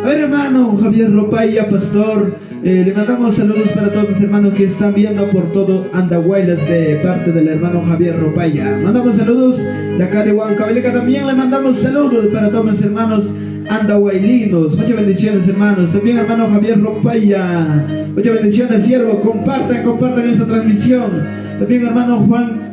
A ver, hermano Javier Ropaya, pastor, le mandamos saludos para todos mis hermanos que están viendo por todo Andahuaylas de parte del hermano Javier Ropaya. Mandamos saludos de acá de Huancavelica, también le mandamos saludos para todos mis hermanos andahuaylinos. Muchas bendiciones, hermanos. También hermano Javier Ropaya, muchas bendiciones, siervo. Compartan esta transmisión. También hermano Juan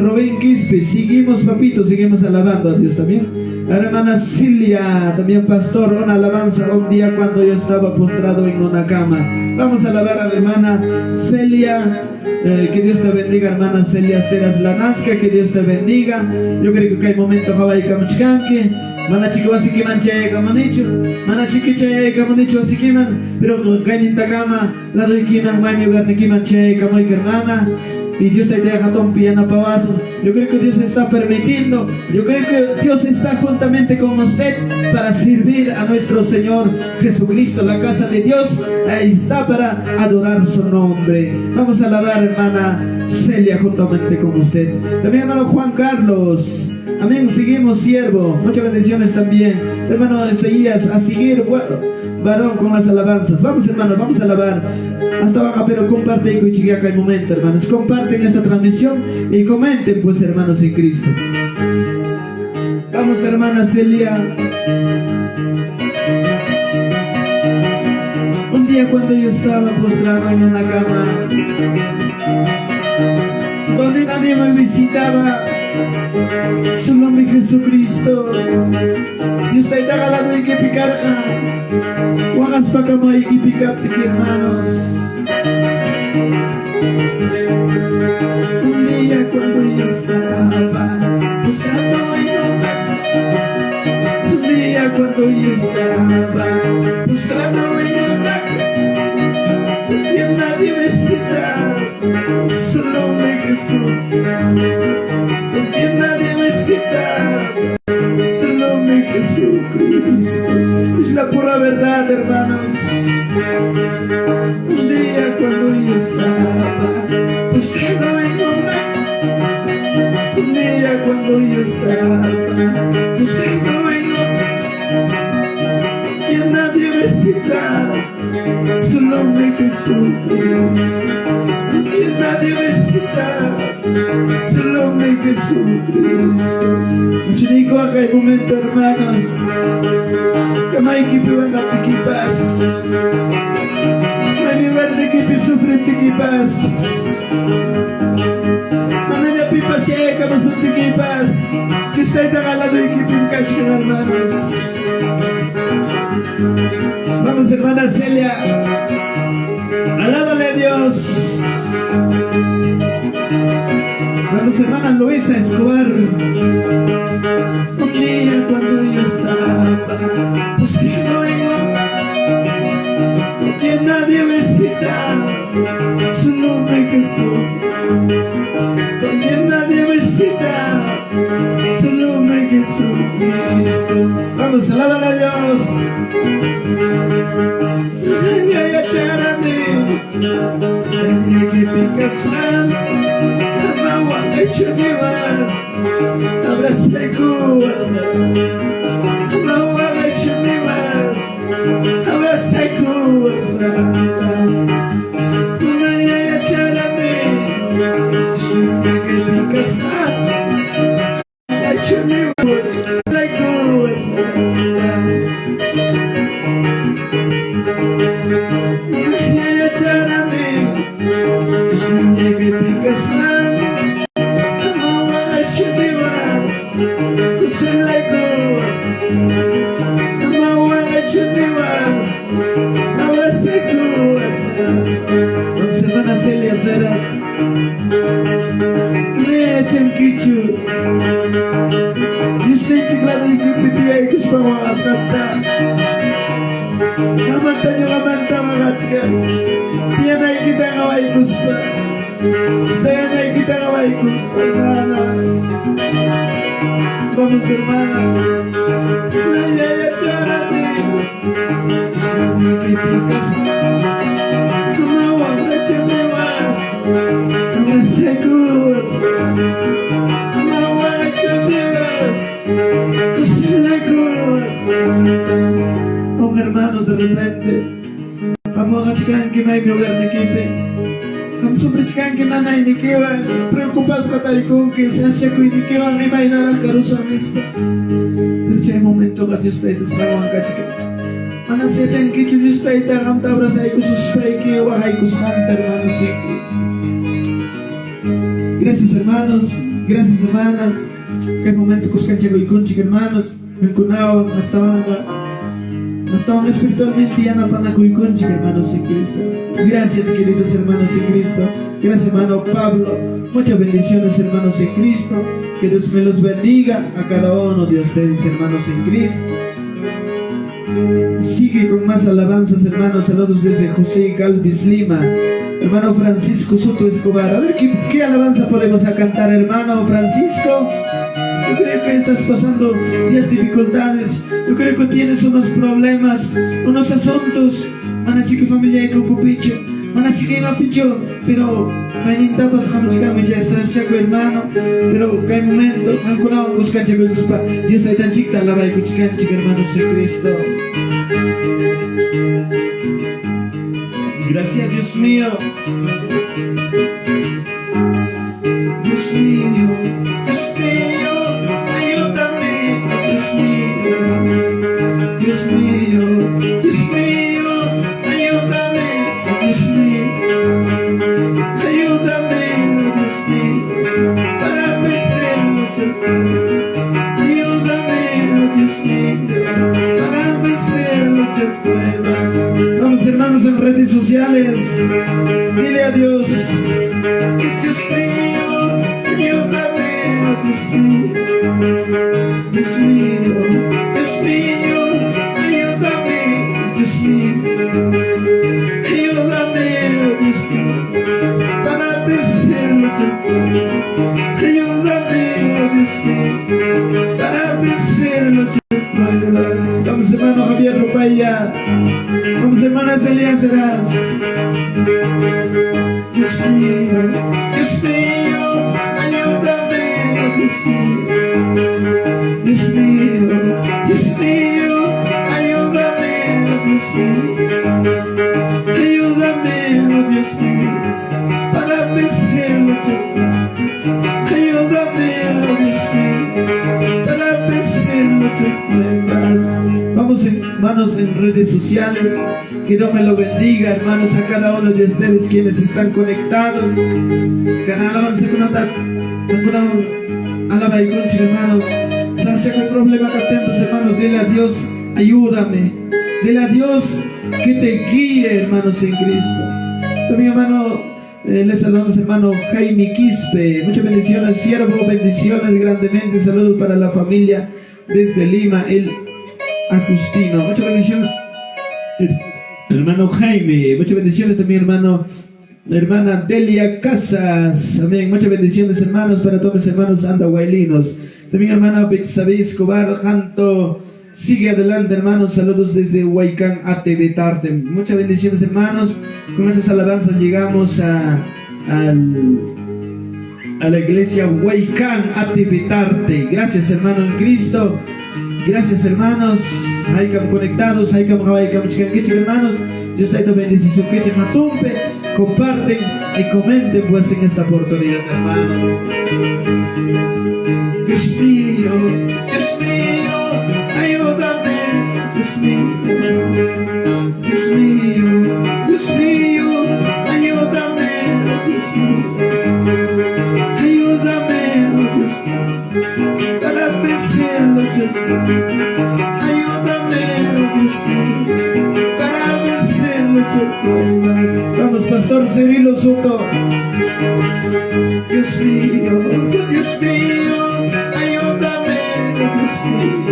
Robin Quispe, seguimos, papito, seguimos alabando a Dios también. La hermana Silvia, también pastor, una alabanza un día cuando yo estaba postrado en una cama. Vamos a alabar a la hermana Celia. Que Dios te bendiga, hermana Celia Ceras Lanasca, que Dios te bendiga. Yo creo que hay momento Hawaii Kamuchkanke. Mana chiquiwasiki manche como dicho, mana chiquiche como dicho así que man, pero ganinta cama, la doy kiman, mai mi hogar ni kiman che como hermana. Y Dios te deja ton piano pavazo. Yo creo que Dios está permitiendo, yo creo que Dios está juntamente con usted para servir a nuestro Señor Jesucristo. La casa de Dios ahí está para adorar su nombre. Vamos a alabar, hermana Celia, juntamente con usted. También hermano Juan Carlos. Amén, seguimos, siervo. Muchas bendiciones también. Hermano Isaías, a seguir, varón, con las alabanzas. Vamos, hermanos, vamos a alabar. Hasta abajo, pero comparten con Chiquiaca el momento, hermanos. Comparten esta transmisión y comenten, pues, hermanos en Cristo. Vamos, hermana Celia. día cuando yo estaba postrado en una cama, donde nadie me visitaba, solo mi Jesucristo. Si está regalado y que picar, guagas pa' cama y que picar, hermanos. Un día cuando yo estaba postrado en una cama, un día cuando yo estaba postrado en una cama, y nadie me cita, solo mi Jesús. Porque nadie me cita, solo mi Jesucristo. Es la pura verdad, hermanos. Un día cuando yo estaba postrado en una cama, un día cuando yo estaba postrado en una cama, y nadie me cita, solo mi Jesucristo. Porque nadie me cita, solo mi Jesucristo. Muchinico acá hay momento, hermanos, que me equipo en la tiquipas, me verde que me sufre tiquipas, manera pipa seca no son tiquipas, que está regalado equipo en cacho, hermanos. Vamos, hermana Celia, alábale a Dios. Vamos, hermana Luisa Escobar. Un día cuando yo estaba postrado en una cama, porque nadie me cita, solo mi Jesús. Porque nadie me cita, solo mi Jesucristo. Vamos, alábale a Dios. Abrace Cubas, no abrace ni más, abrace Cubas, una llega charame, que picas, abrace ni más, abrace Cubas, una llega charame, que picas. Hermana Celia Zara, Rechen Kichu, Disney Chiclado y Kipitia y Kuspama Asata, Amata y Amanta Magachka, Tiana y Kitagawa y Kuspa, Sayana y Kitagawa y Kuspa, hermana. Vamos, hermana, Naya Charati, que picas. Con hermanos, de repente vamos a chicar que me hay que hogar de equipe. Vamos a chicar que nada y que va preocupados con que se hace que ni que va a me imaginar al caruso mismo. Pero ya hay momento que yo estoy desfragando a chicar. Mana se echan que yo estoy tan tabras ahí con sus fake o ahí con sus hermanos. Gracias, hermanos, gracias, hermanas. Que hay momento que os canchego y conchic, hermanos. El cunao no estaban espiritualmente ya no para conchic, hermanos en Cristo. Gracias, queridos hermanos en Cristo. Gracias, hermano Pablo. Muchas bendiciones, hermanos en Cristo. Que Dios me los bendiga a cada uno de ustedes, hermanos en Cristo. Sigue con más alabanzas, hermanos. Saludos desde José Galvis, Lima. Hermano Francisco Soto Escobar. A ver, ¿qué alabanza podemos cantar, hermano Francisco? Yo creo que estás pasando días dificultades. Yo creo que tienes unos problemas, unos asuntos. Mana chica familia y cupicho. Mana chica y mapicho. Pero mañana pasamos chica me ya estás chaco, hermano. Pero que hay momento, ancora un busca chaco y cuspa. Dios está tan chica, la va y chica, hermanos en Cristo. Gracias, Dios mío. Dios mío, Dios mío, ayúdame, Dios mío, Dios mío, Dios mío, ayúdame, hermanos en redes sociales. Dile a Dios. Dios mío, ayúdame. Dios mío, Dios mío, Dios mío, ayúdame. Dios mío, ayúdame, Dios mío, para vencerlo. Ayúdame, Dios mío, para vencerlo. Vamos, hermano Javier Rupaya. Vamos, hermanas Elías Heras. Dios mío, ayúdame, Dios mío, Dios mío, Dios mío, ayúdame, Dios mío, ayúdame, Dios mío, para vencerlo. Ayúdame, Dios mío, para vencerlo. Vamos, hermanos en redes sociales. Que Dios me lo bendiga, hermanos, a cada uno de ustedes quienes están conectados. Cada alabanza con alaba y concha, hermanos. Sacia con problema que tenemos, hermanos. Dile a Dios, ayúdame. Dile a Dios que te guíe, hermanos, en Cristo. También, hermano, les saludamos, hermano Jaime Quispe. Muchas bendiciones, siervo. Bendiciones grandemente. Saludos para la familia desde Lima, el Agustino. Muchas bendiciones, hermano Jaime. Muchas bendiciones también, hermana Delia Casas. Amén. Muchas bendiciones, hermanos, para todos los hermanos andahuaylinos. También, hermana Bexabé Escobar Janto. Sigue adelante, hermanos. Saludos desde Huaycán, ATV Tarte. Muchas bendiciones, hermanos. Con estas alabanzas llegamos a la iglesia Huaycán, ATV Tarte. Gracias, hermano en Cristo. Gracias, hermanos. Haykam conectados, haykam hermanos. Dios te bendice su queche jatumpe. Comparten y comenten pues en esta oportunidad, hermanos. Dios mío, ayúdame. Dios mío, Dios mío, Dios mío, ayúdame. Dios mío, ayúdame, Dios mío, para vencerlo. Ayúdame, Dios mío, para vencerlo. Vamos, Pastor Cirilo Soto. Dios mío, ayúdame. Dios mío,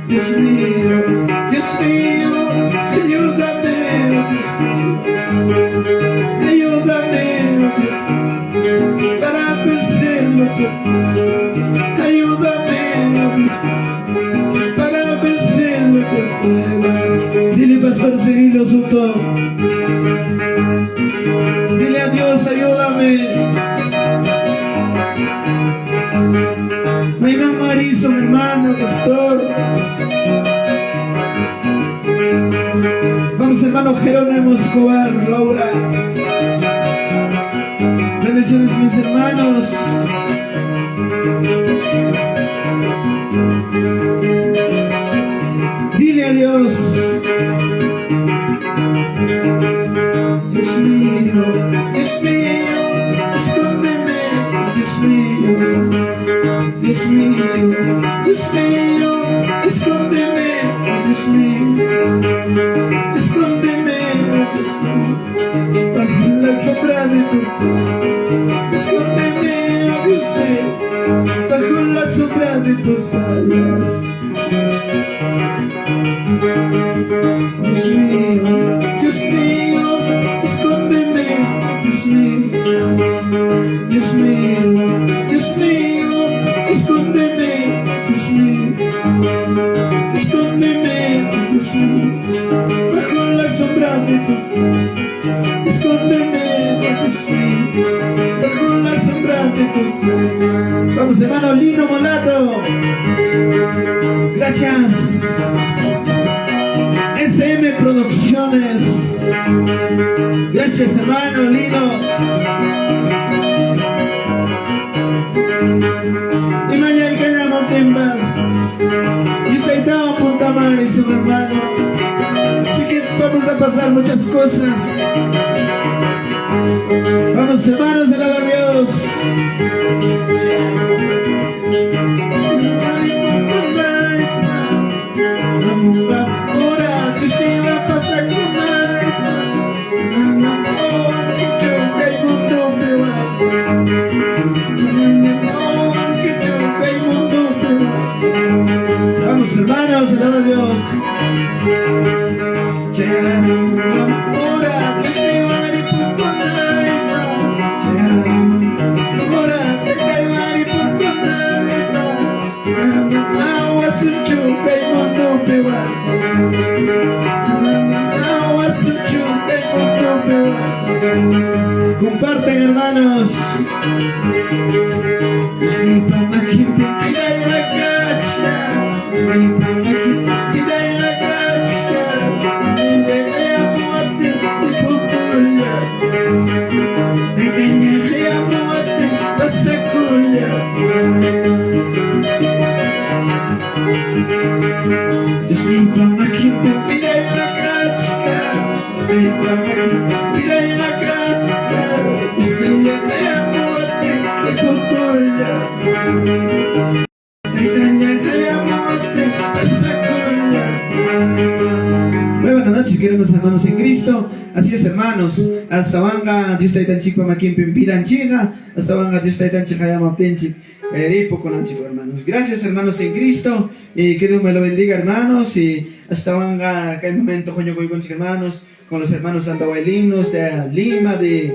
Dios mío, Dios mío, ayúdame. Dios mío, ayúdame, Dios mío, para vencerlo. Ayúdame, Dios mío, para vencerlo. Dile, Pastor Cirilo Soto. Dile a Dios, ayúdame. Maymán Marizo, hermano, pastor. Vamos, hermano Jerónimo Escobar, Laura. Bendiciones, mis hermanos. Dile a Dios. Dios mío, escóndeme. Dios mío, Dios mío, Dios mío, escóndeme. Dios mío, escóndeme. Dios mío, bajo la sombra de tus alas. Escóndeme, Dios mío, bajo la sombra de tus alas. Dios mío, escóndeme. Dios mío, Dios mío, Dios mío, escóndeme. Dios mío, escóndeme. Dios mío, bajo la sombra de tus alas. Escóndeme, Dios mío, bajo la sombra de tus alas. Vamos, hermano Lino Molato. Gracias. SM Producciones. Gracias, hermano Lino. Y mañana que llamo timbas. Y usted estaba a punta madre, su hermano. Así que vamos a pasar muchas cosas. Vamos, hermanos, alaba a Dios. Ahora, Dios te va a pasar con madre. Comparten, hermanos. Muy buenas noches, queridos hermanos en Cristo. Así es, hermanos. Hasta vanga, Dios está tan chico, maquín pimpidan china. Hasta vanga, Dios está tan chica, llama tenchi. Ripo con chico, hermanos. Gracias, hermanos en Cristo. Y que Dios me lo bendiga, hermanos. Y hasta vanga, acá el momento, coño, con hermanos, con los hermanos andahuaylinos de Lima, de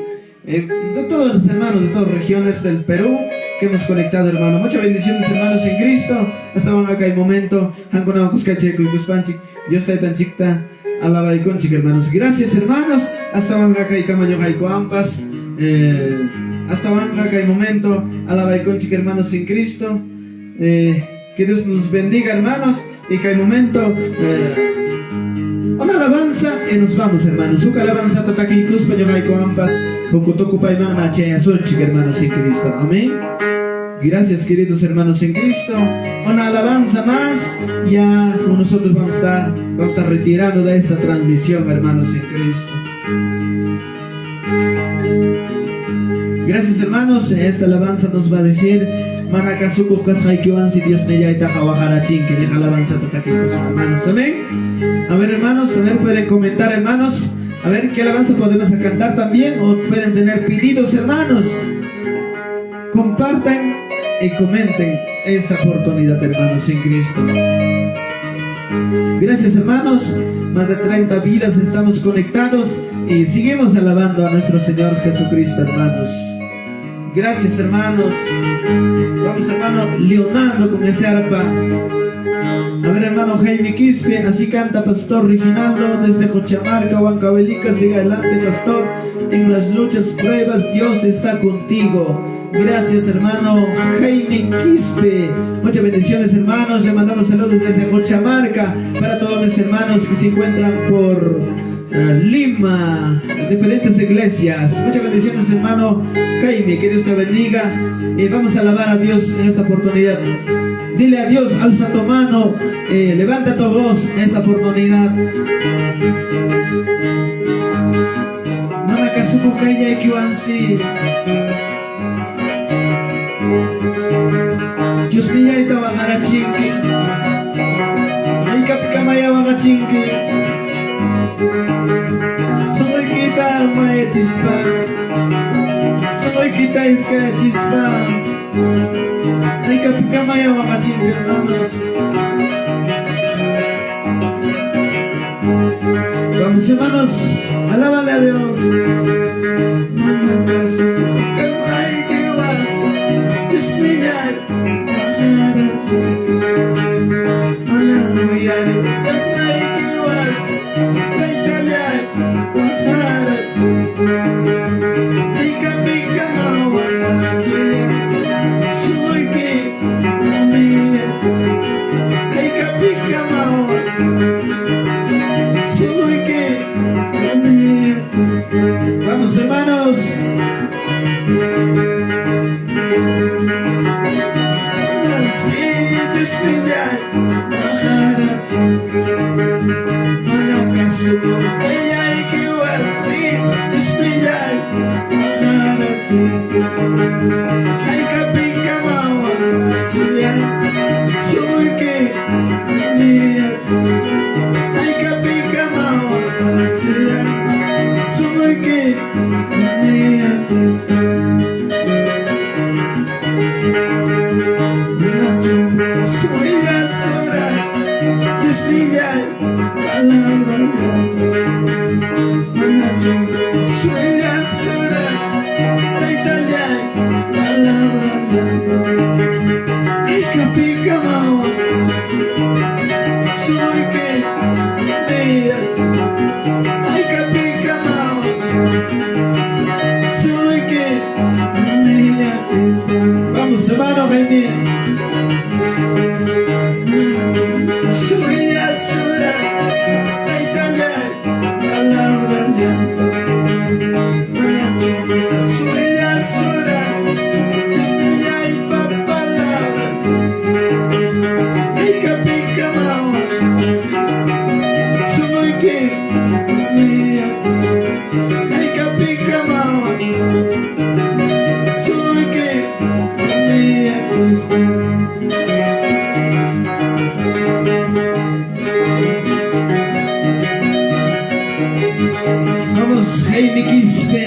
todos los hermanos de todas regiones del Perú que hemos conectado, hermano. Muchas bendiciones, hermanos en Cristo. Hasta van acá el momento. Hankonao Cuscache, Cuspanchik, Dios está tan chicta, alaba y conchik, hermanos. Gracias, hermanos. Hasta van acá y Camayo Jaico Ampas. Hasta van acá el momento, alaba y conchik, hermanos en Cristo. Que Dios nos bendiga, hermanos. Y que el momento. Una alabanza y nos vamos, hermanos. Su alabanza tataki cuspa yo jaico ampas. Hokutoku paimana chea solchik, hermanos en Cristo. Amén. Gracias, queridos hermanos en Cristo. Una alabanza más. Ya nosotros vamos a estar retirando de esta transmisión, hermanos en Cristo. Gracias, hermanos. Esta alabanza nos va a decir Manakasuku Kashaikyoan, si Dios me ya Tajawajarachin, que deja alabanza tataki con sus hermanos. Amén. A ver, hermanos, a ver, pueden comentar, hermanos. A ver qué alabanza podemos cantar también, o pueden tener pedidos, hermanos. Compartan y comenten esta oportunidad, hermanos en Cristo. Gracias, hermanos. Más de 30 vidas estamos conectados y seguimos alabando a nuestro Señor Jesucristo, hermanos. Gracias, hermanos. Vamos, hermano Leonardo, con ese arpa. A ver, hermano Jaime Quispe, así canta Pastor Reginaldo desde Cochamarca, Huancavelica. Siga adelante, Pastor. En las luchas, pruebas, Dios está contigo. Gracias, hermano Jaime Quispe. Muchas bendiciones, hermanos. Le mandamos saludos desde Cochamarca para todos mis hermanos que se encuentran por Lima, diferentes iglesias. Muchas bendiciones, hermano Jaime. Que Dios te bendiga. Y vamos a alabar a Dios en esta oportunidad. Dile a Dios, alza tu mano, levanta tu voz en esta oportunidad. Manakasukukaya Kiwansi. Dios me ya ita wagarachinki. Aikapkamaya wagachinki. Soy kita maya chispa. Soy kita iska chispa. Ay, Capicamaya, Wagachinki, hermanos. Vamos, hermanos, alábale a Dios. Vamos, hermanos. Soy la sombra que estrella palabra. Ay, capica, soy que vamos, hermano Jaime. Soy la sola, ay, calla, palabra lenta. Soy la sola, estrella y palabra. Ay, capica, soy que ay, capica, soy que vamos, Jaime Quispe.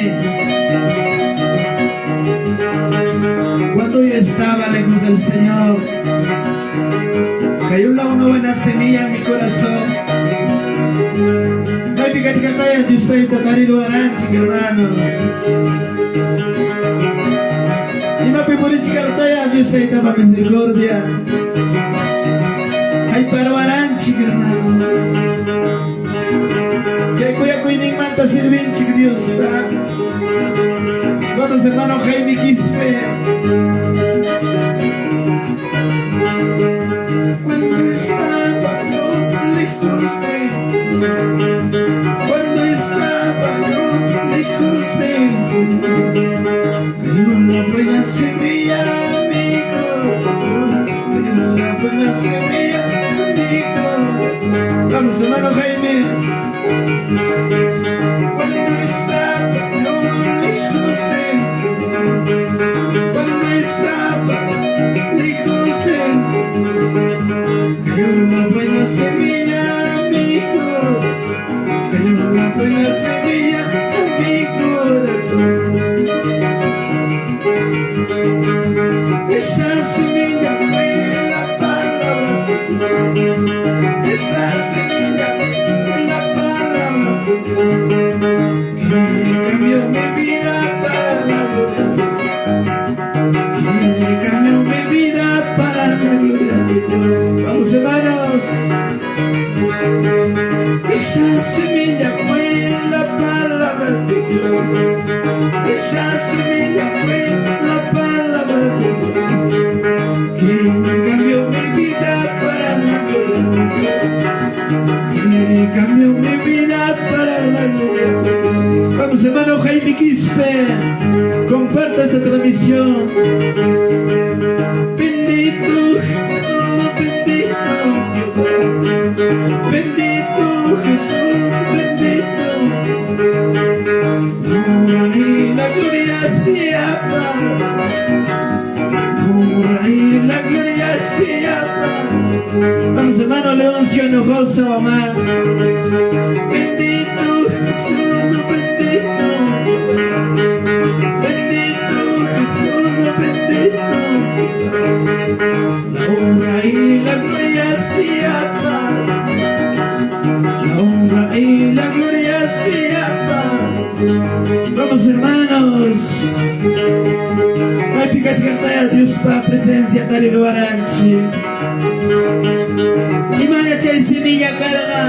Cuando yo estaba lejos del Señor, cayó una buena semilla en mi corazón. Ay, mi cachicataya, yo estoy tratando aranchi, hermano. Y me pipuri chicataya, Dios estoy tapa misericordia. Ay, paro aranchi, hermano. Que cuya cuinin manta sirvin, chico Dios. Vamos, hermano Jaime Quispe. Cuando estaba yo lejos de él, cuando estaba yo lejos de él, cayó una buena semilla, amigo, cayó una buena semilla, amigo. Vamos, hermano Jaime. Cuando estaba yo lejos de él, cuando estaba lejos de él, cayó una buena semilla, amigo, cayó una buena semilla en mi corazón. Esa semilla fue la palabra, esa semilla fue la palabra, que cambió mi vida para la gloria, que cambió mi vida para la gloria de Dios. Vamos, hermanos. Esa semilla fue la palabra de Dios, esa semilla fue la palabra de Dios, que cambió mi vida para la gloria de Dios, que cambió mi vida para la gloria de Dios. Vamos, hermano Jaime Quispe, comparta esta transmisión. Bendito, bendito, bendito Jesús, bendito. Y la gloria sea para, y la gloria sea para. Vamos, hermano Leoncio Hinojosa, mamá. Bendito Jesús, bendito. Bendito Jesús, bendito. La honra y la gloria sea para, la honra y la gloria sea para. Vamos, hermanos. Ay, Pikachu cantaya, Dios para presencia, Tari Luaranchi. Y María y Semilla carga,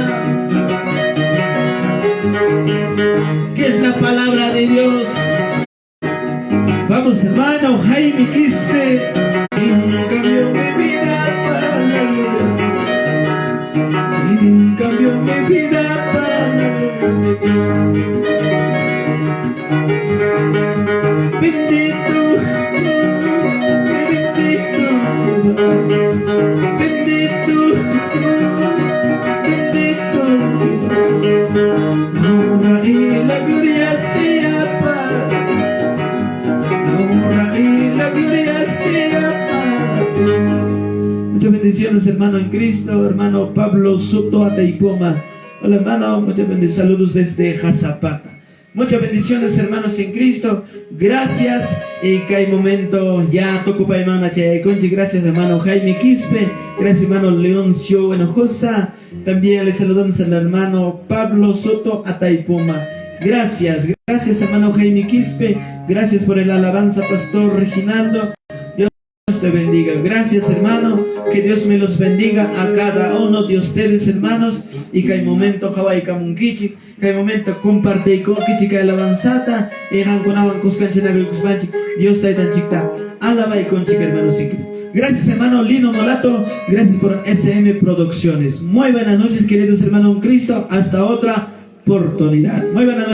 que es la palabra de Dios. Vamos, hermano Jaime Quispe. Cambió mi vida para la gloria, cambió mi vida para la gloria. Bendito, bendito, bendito Jesús, bendito. La honra y la gloria sea para, la honra y la gloria sea para. Muchas bendiciones, hermano en Cristo, hermano Pablo Soto Ataipoma. Hola, hermano, muchas bendiciones, saludos desde Jazapata. Muchas bendiciones, hermanos en Cristo. Gracias. Y que hay momento ya toco para hermana Conchi. Gracias, hermano Jaime Quispe. Gracias, hermano Leoncio Hinojosa. También le saludamos al hermano Pablo Soto Ataipoma. Gracias, gracias, hermano Jaime Quispe. Gracias por el alabanza, pastor Reginaldo. Dios te bendiga. Gracias, hermano. Que Dios me los bendiga a cada uno de ustedes, hermanos. Y que hay momento Hawaii Kamunkichi, que hay momento comparte y kichi que alabanzata y hankunawan kuskanchinabil kuspanchi. Dios está tan chicta. Alaba y conchica, hermano. Gracias, hermano Lino Molato. Gracias por SM Producciones. Muy buenas noches, queridos hermanos en Cristo. Hasta otra oportunidad. Muy buenas noches.